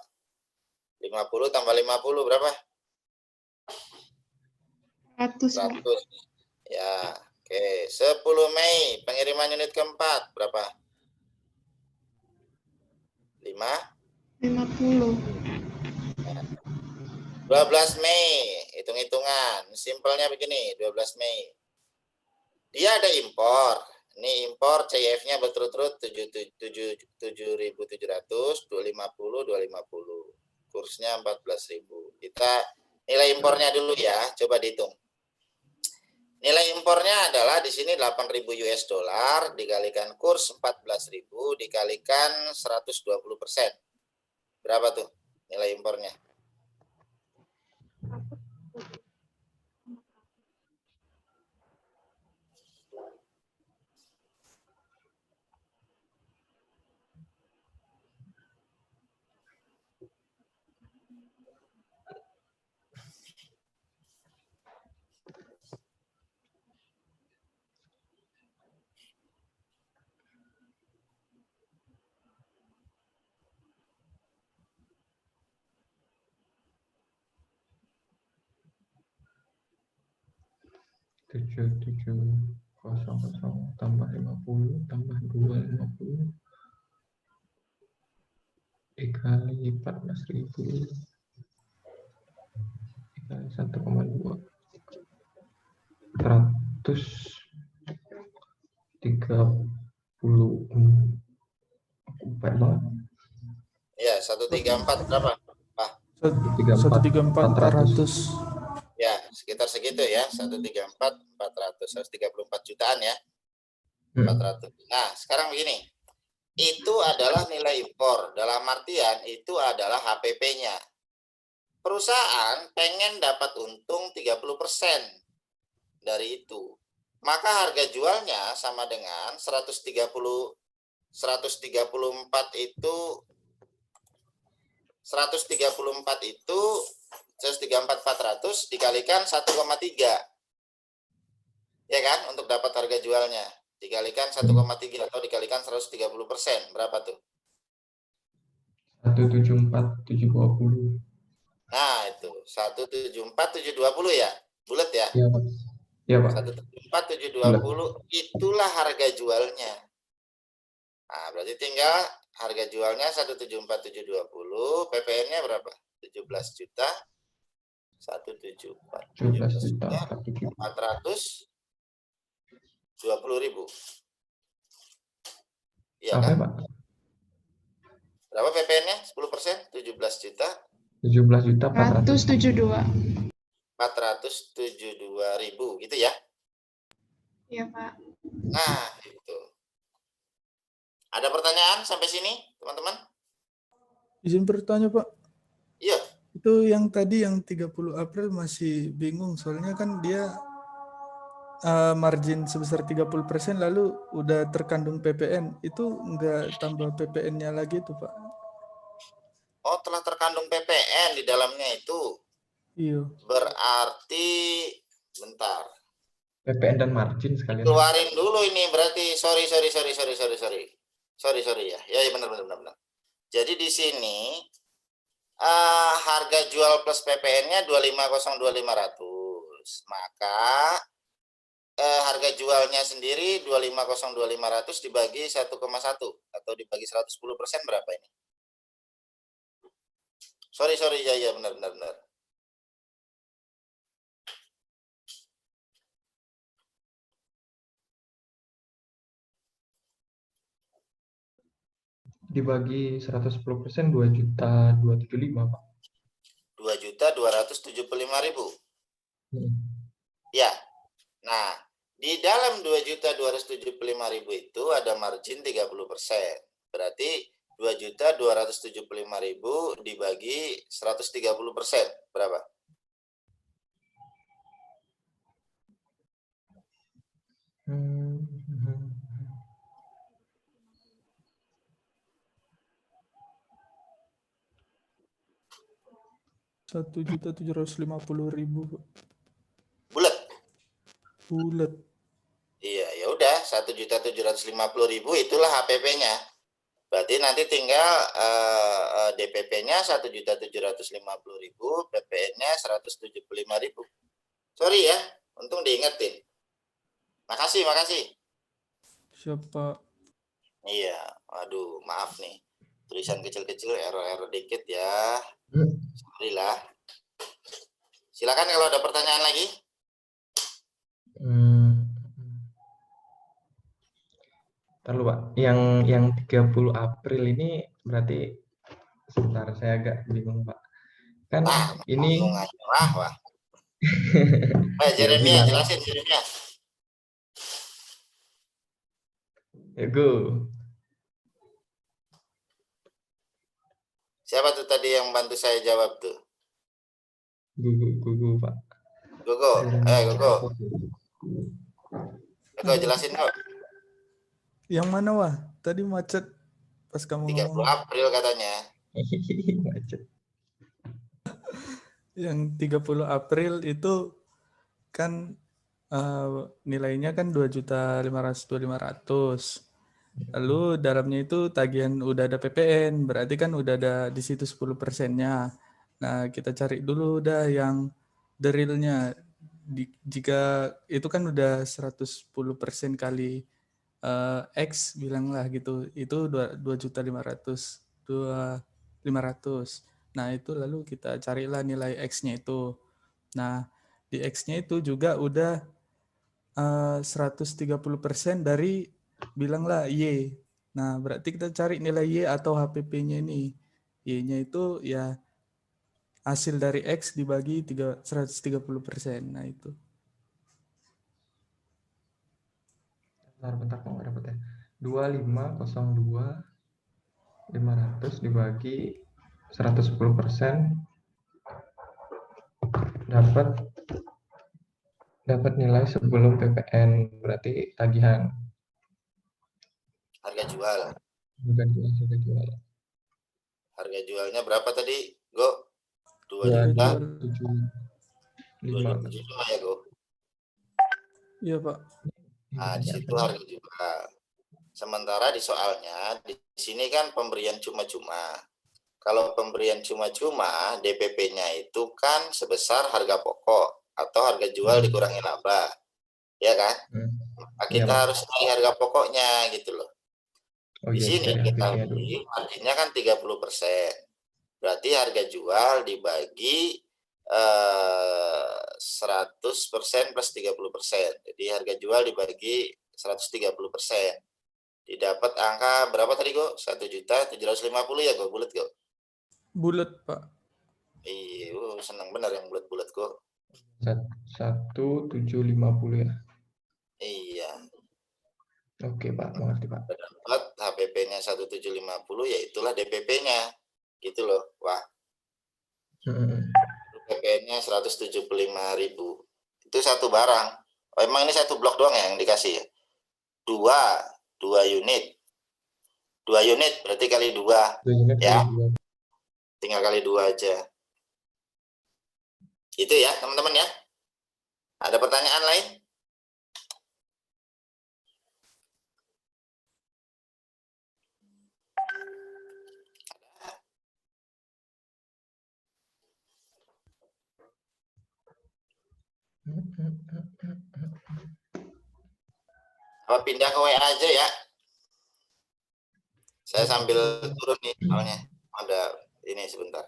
50 tambah 50 berapa? 100. Ya, oke. 10 Mei, pengiriman unit keempat. Berapa? 50. 12 Mei, hitung-hitungan. Simpelnya begini, 12 Mei. Dia ada impor. Ini impor CIF-nya berturut-turut 7.700, 250, 250. Kursnya 14.000. Kita nilai impornya dulu ya, coba dihitung. Nilai impornya adalah di sini 8.000 US dollar dikalikan kurs 14.000 dikalikan 120%. Berapa tuh nilai impornya? 770 tambah 50 tambah 250 dikali 14.000 dikali 1,2 130 banyak banget. Ya, 134 berapa? Pak? 134 400. Ya, sekitar segitu ya. 134 400, 134 jutaan ya. 400. Nah, sekarang begini. Itu adalah nilai impor. Dalam artian itu adalah HPP-nya. Perusahaan pengen dapat untung 30% dari itu. Maka harga jualnya sama dengan 134 itu 134 400 dikalikan 1,3. Ya kan? Untuk dapat harga jualnya. Dikalikan 1,3 atau dikalikan 130%. Berapa tuh? 174.720. Nah, itu 174.720 ya. Bulat ya? Iya, Pak. Iya, Pak. 174.720 itulah harga jualnya. Nah, berarti tinggal harga jualnya 174.720, PPN-nya berapa? 17 juta. 420.000. Iya kan? Pak? Berapa PPN-nya? 10%? 17 juta. 17 juta 472. 472.000 gitu ya. Iya, Pak. Nah, itu. Ada pertanyaan sampai sini, teman-teman? Izin bertanya, Pak. Iya. Itu yang tadi yang 30 April masih bingung, soalnya kan dia margin sebesar 30% lalu udah terkandung PPN. Itu enggak tambah PPN-nya lagi tuh, Pak? Oh, telah terkandung PPN di dalamnya itu. Iya. Berarti, bentar. PPN dan margin sekalian. Keluarin dulu ini berarti, sorry ya. Ya, benar. Jadi di sini harga jual plus PPN-nya 250.2500. Maka harga jualnya sendiri 250.2500 dibagi 1,1 atau dibagi 110% berapa ini? Sorry ya, benar. Dibagi 110% 2.275, Pak. 2.275.000. Ya. Nah, di dalam 2.275.000 itu ada margin 30%. Berarti 2.275.000 dibagi 130%. Berapa? $1.750.000. Bulat. Iya, ya udah 1.750.000 itulah HPP-nya. Berarti nanti tinggal DPP-nya 1.750.000, PPN-nya 175.000. Sorry ya, untung diingetin. Makasih. Siapa? Iya, aduh, maaf nih. Tulisan kecil-kecil, error dikit ya. Sorry lah. Silakan kalau ada pertanyaan lagi. Lalu Pak, yang 30 April ini berarti sebentar, saya agak bingung Pak. Kan ini Wah. Jeremia, jelasin Jeremia. Ya, go. Siapa tuh tadi yang bantu saya jawab tuh? Gugu Pak. Gugu, jelasin kok. Yang mana, Wah? Tadi macet pas kamu 30 April katanya. Macet. Yang 30 April itu kan nilainya kan 2.500.500. Lalu dalamnya itu tagihan udah ada PPN, berarti kan udah ada di situ 10%-nya. Nah, kita cari dulu udah yang the real-nya jika itu kan udah 110% kali X bilanglah gitu, itu 2.500.000. Nah, itu lalu kita carilah nilai X-nya itu. Nah, di X-nya itu juga udah 130% dari bilanglah Y. Nah, berarti kita cari nilai Y atau HPP-nya ini. Y-nya itu ya hasil dari X dibagi 130%. Nah, itu. Bentar, kok nggak dapet ya. 2502.500 dibagi 110% dapat nilai sebelum PPN, berarti tagihan. Harga jual. Bukan harga jual. Harga jualnya berapa tadi, Go? 2.75. 2.75 ya, Go? Iya, Pak. Nah, di situ harga jual. Sementara di soalnya, di sini kan pemberian cuma-cuma. Kalau pemberian cuma-cuma, DPP-nya itu kan sebesar harga pokok atau harga jual dikurangi laba. Ya kan? Nah, kita harus naik harga pokoknya gitu loh. Di sini kita beli marginnya kan 30%. Berarti harga jual dibagi 100% plus 30%. Jadi harga jual dibagi 130%. Didapat angka berapa tadi, Go? 1.750.000 ya, Go? Bulat, Go? Bulat, Pak. Iya, senang benar yang bulat-bulat, Go. 1.750 ya. Iya. Oke, Pak, mengerti, Pak. Dapat HPP-nya 1.750, ya itulah DPP-nya. Gitu loh. Wah. PPN-nya 175.000. Itu satu barang. Oh, emang ini satu blok doang ya yang dikasih ya? Dua unit. 2 unit berarti kali 2 ya. Tinggal kali 2 aja. Itu ya, teman-teman ya. Ada pertanyaan lain? Apa pindah ke WA aja ya? Saya sambil turun nih, soalnya ada ini sebentar.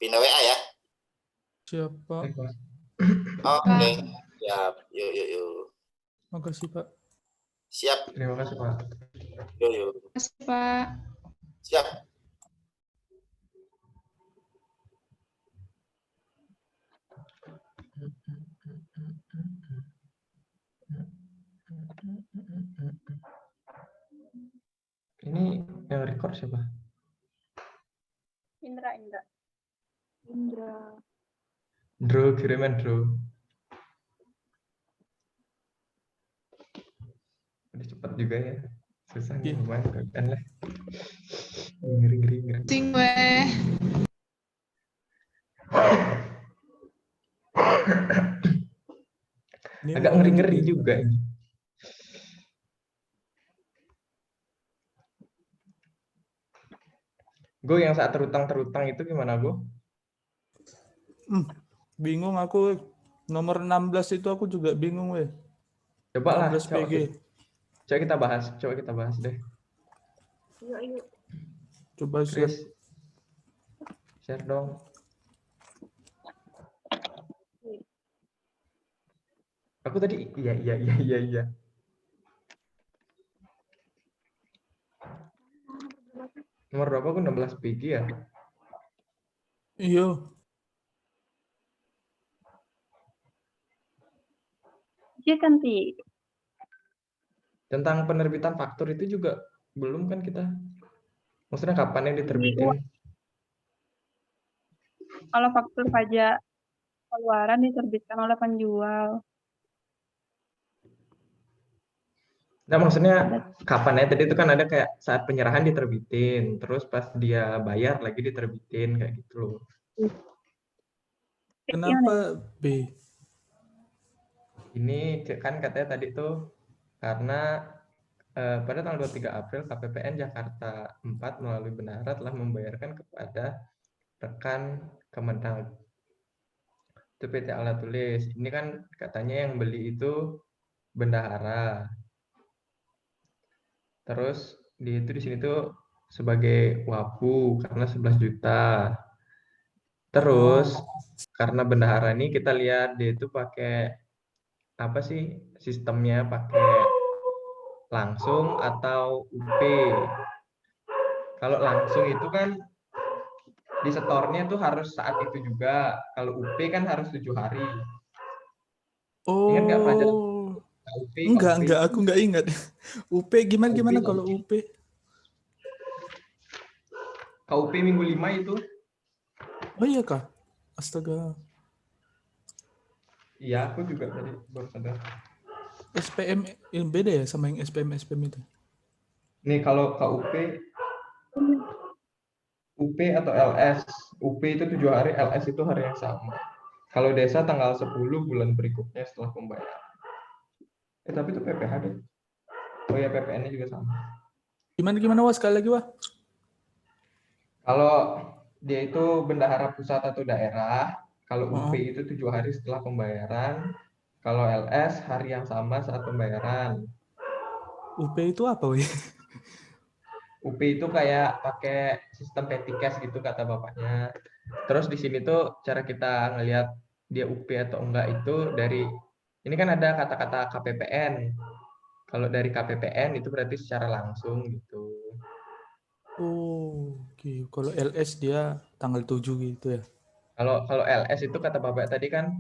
Pindah WA ya? Siapa? Oke, siap. Yuk. Makasih, Pak. Siap. Terima kasih, Pak. Yuk. Makasih, Pak. Siap. Ini yang record siapa? Indra. Drew, kiriman Drew. Udah cepat juga ya. Susah nih, lumayan kan lah. Ngeri. Sing weh. Agak ngeri juga ini. Gue yang saat terutang itu gimana, Gue? Bingung aku. Nomor 16 itu aku juga bingung, weh. Coba lah. 16 PG. Coba kita bahas deh. Yuk. Coba Chris. Share dong. Aku tadi iya. Nomor berapa? Aku 16 PG ya? Iya. Ganti. Tentang penerbitan faktur itu juga belum kan kita? Maksudnya kapan yang diterbitin? Kalau faktur pajak keluaran diterbitkan oleh penjual. Nah, maksudnya kapan ya? Tadi itu kan ada kayak saat penyerahan diterbitin, terus pas dia bayar lagi diterbitin kayak gitu loh. Kenapa B? Ini kan katanya tadi tuh karena pada tanggal 23 April KPPN Jakarta 4 melalui Bendahara telah membayarkan kepada rekan Kemenag Itu PT alat tulis. Ini kan katanya yang beli itu bendahara. Terus di sini tuh sebagai wapu karena 11 juta. Terus karena bendahara ini kita lihat dia itu pakai apa sih sistemnya, pakai langsung atau UP. Kalau langsung itu kan di setornya tuh harus saat itu juga. Kalau UP kan harus 7 hari. Ingat nggak pelajaran Oh, KUP? enggak, aku enggak ingat. UP gimana kalau UP? KUP minggu 5 itu. Oh iya kah? Astaga. Iya, aku juga tadi baru sadar. SPM yang beda ya sama yang SPM itu? Nih kalau KUP, UP atau LS. UP itu 7 hari, LS itu hari yang sama. Kalau desa tanggal 10 bulan berikutnya setelah pembayaran. Tapi itu PPH deh. Oh ya, PPN-nya juga sama. Gimana Wah, sekali lagi Wah? Kalau dia itu bendahara pusat atau daerah, kalau UP itu 7 hari setelah pembayaran, kalau LS hari yang sama saat pembayaran. UP itu apa, weh? UP itu kayak pakai sistem petikes gitu kata bapaknya. Terus di sini tuh cara kita ngelihat dia UP atau enggak itu dari ini kan ada kata-kata KPPN. Kalau dari KPPN itu berarti secara langsung gitu. Oh, oke. Kalau LS dia tanggal 7 gitu ya. Kalau LS itu kata bapak tadi kan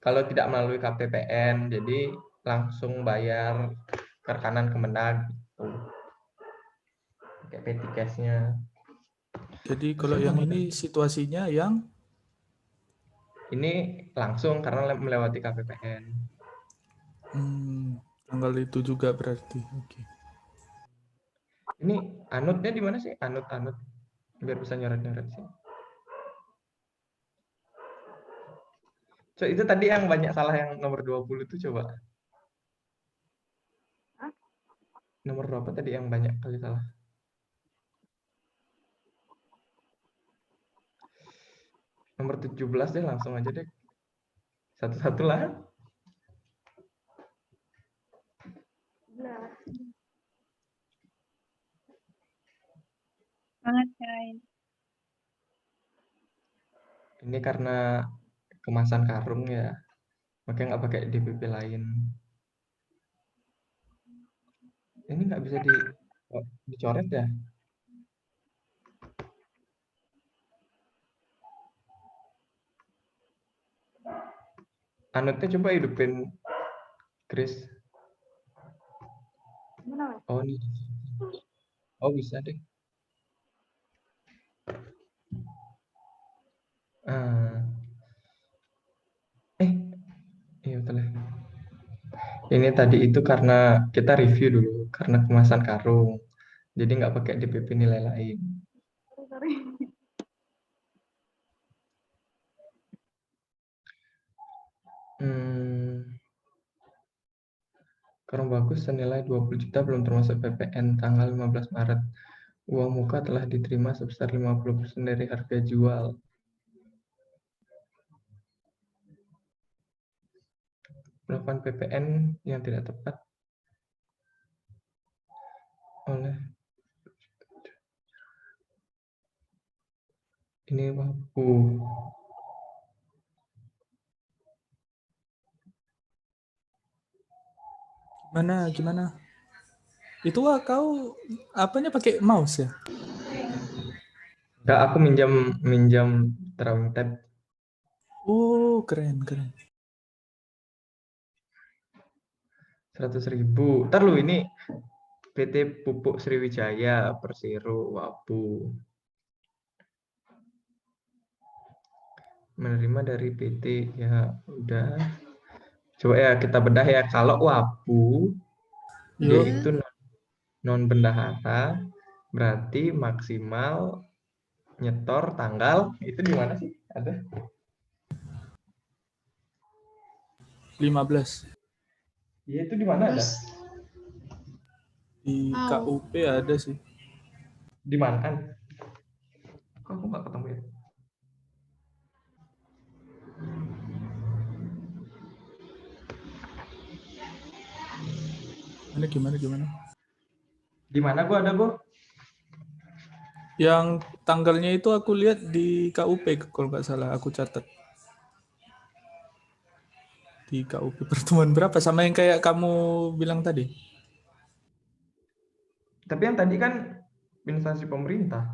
kalau tidak melalui KPPN, jadi langsung bayar ke rekanan Kemenag gitu. Kayak petikesnya. Jadi kalau yang ini situasinya yang ini langsung karena melewati KPPN. Tanggal itu juga berarti. Oke. Ini anutnya di mana sih? Anut biar bisa nyoret-nyoret sih. So, itu tadi yang banyak salah yang nomor 20 itu coba. Nomor berapa tadi yang banyak kali salah? Nomor 17 deh, langsung aja deh. Satu-satu lah. Banget, Kain. Ini karena kemasan karung ya, makanya nggak pakai DPP lain. Ini nggak bisa dicoret ya? Anutnya coba hidupin, Chris. Oh ini. Oh bisa deh. Iya betul. Ini tadi itu karena kita review dulu karena kemasan karung, jadi nggak pakai DPP nilai lain. Karung bagus senilai 20 juta belum termasuk PPN tanggal 15 Maret. Uang muka telah diterima sebesar 50% dari harga jual. Melakukan PPN yang tidak tepat oleh ini wapu. Gimana? Itu Wah, kau apanya pakai mouse ya? Enggak, aku minjam drawing tab. Oh, keren. 100.000. Ntar lu ini PT Pupuk Sriwijaya Persero Wapu menerima dari PT ya udah. Coba ya kita bedah ya. Kalau Wapu dia itu non bendahara berarti maksimal nyetor tanggal itu di mana sih? Ada 15. Iya itu di mana ada? Di KUP ada sih. Di mana kan? Kok aku nggak ketemu ya? Gimana? Di mana gua ada gua? Yang tanggalnya itu aku lihat di KUP kalau nggak salah, aku catat. Di KUP pertemuan berapa? Sama yang kayak kamu bilang tadi. Tapi yang tadi kan instansi pemerintah.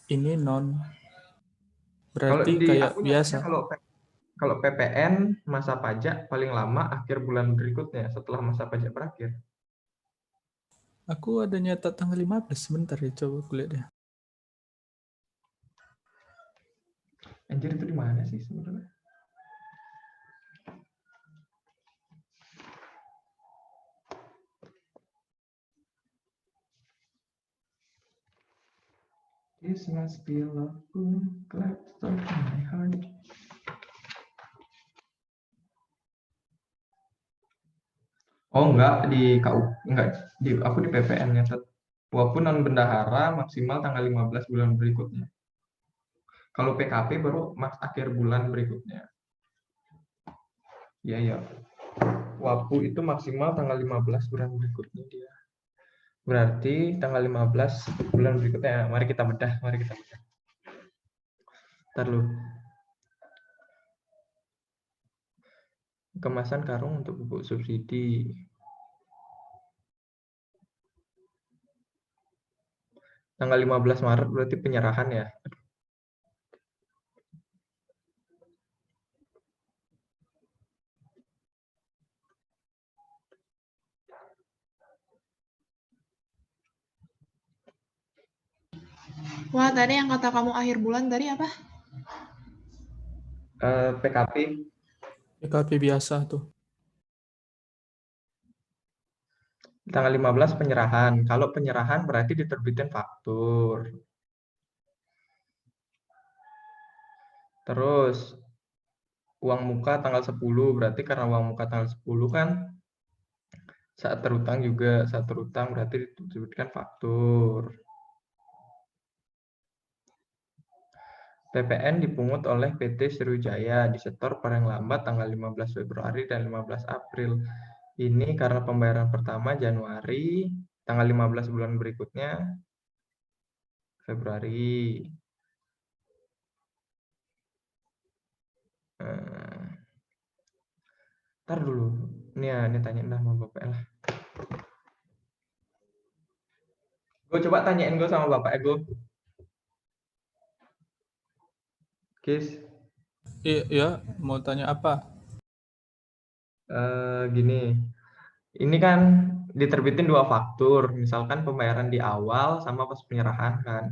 Ini non. Kalau Berarti di kayak aku biasa. nyatanya kalau PPN masa pajak paling lama akhir bulan berikutnya setelah masa pajak berakhir. Aku ada nyatat tanggal 15. Sebentar ya, coba aku lihat ya. Anjir, itu di mana sih sebenarnya? This must be love, clap in my heart. Oh enggak, di KU, enggak, aku di PPN nyatet. Walaupun non bendahara maksimal tanggal 15 bulan berikutnya. Kalau PKP baru akhir bulan berikutnya. Iya. Wapu itu maksimal tanggal 15 bulan berikutnya dia. Berarti tanggal 15 bulan berikutnya. Mari kita bedah. Ntar lu. Kemasan karung untuk pupuk subsidi. Tanggal 15 Maret berarti penyerahan ya. Wah, tadi yang kata kamu akhir bulan tadi apa? PKP. PKP biasa tuh. Tanggal 15 penyerahan. Kalau penyerahan berarti diterbitin faktur. Terus uang muka tanggal 10, berarti karena uang muka tanggal 10 kan saat terutang berarti diterbitkan faktur. PPN dipungut oleh PT Sriwijaya disetor paling lambat tanggal 15 Februari dan 15 April. Ini karena pembayaran pertama Januari, tanggal 15 bulan berikutnya Februari. Ntar dulu, ini tanyain dah sama Bapak lah. Gue coba tanyain gue sama Bapak gue. Kis. Iya, mau tanya apa? Gini, ini kan diterbitin 2 faktur, misalkan pembayaran di awal sama pas penyerahan kan.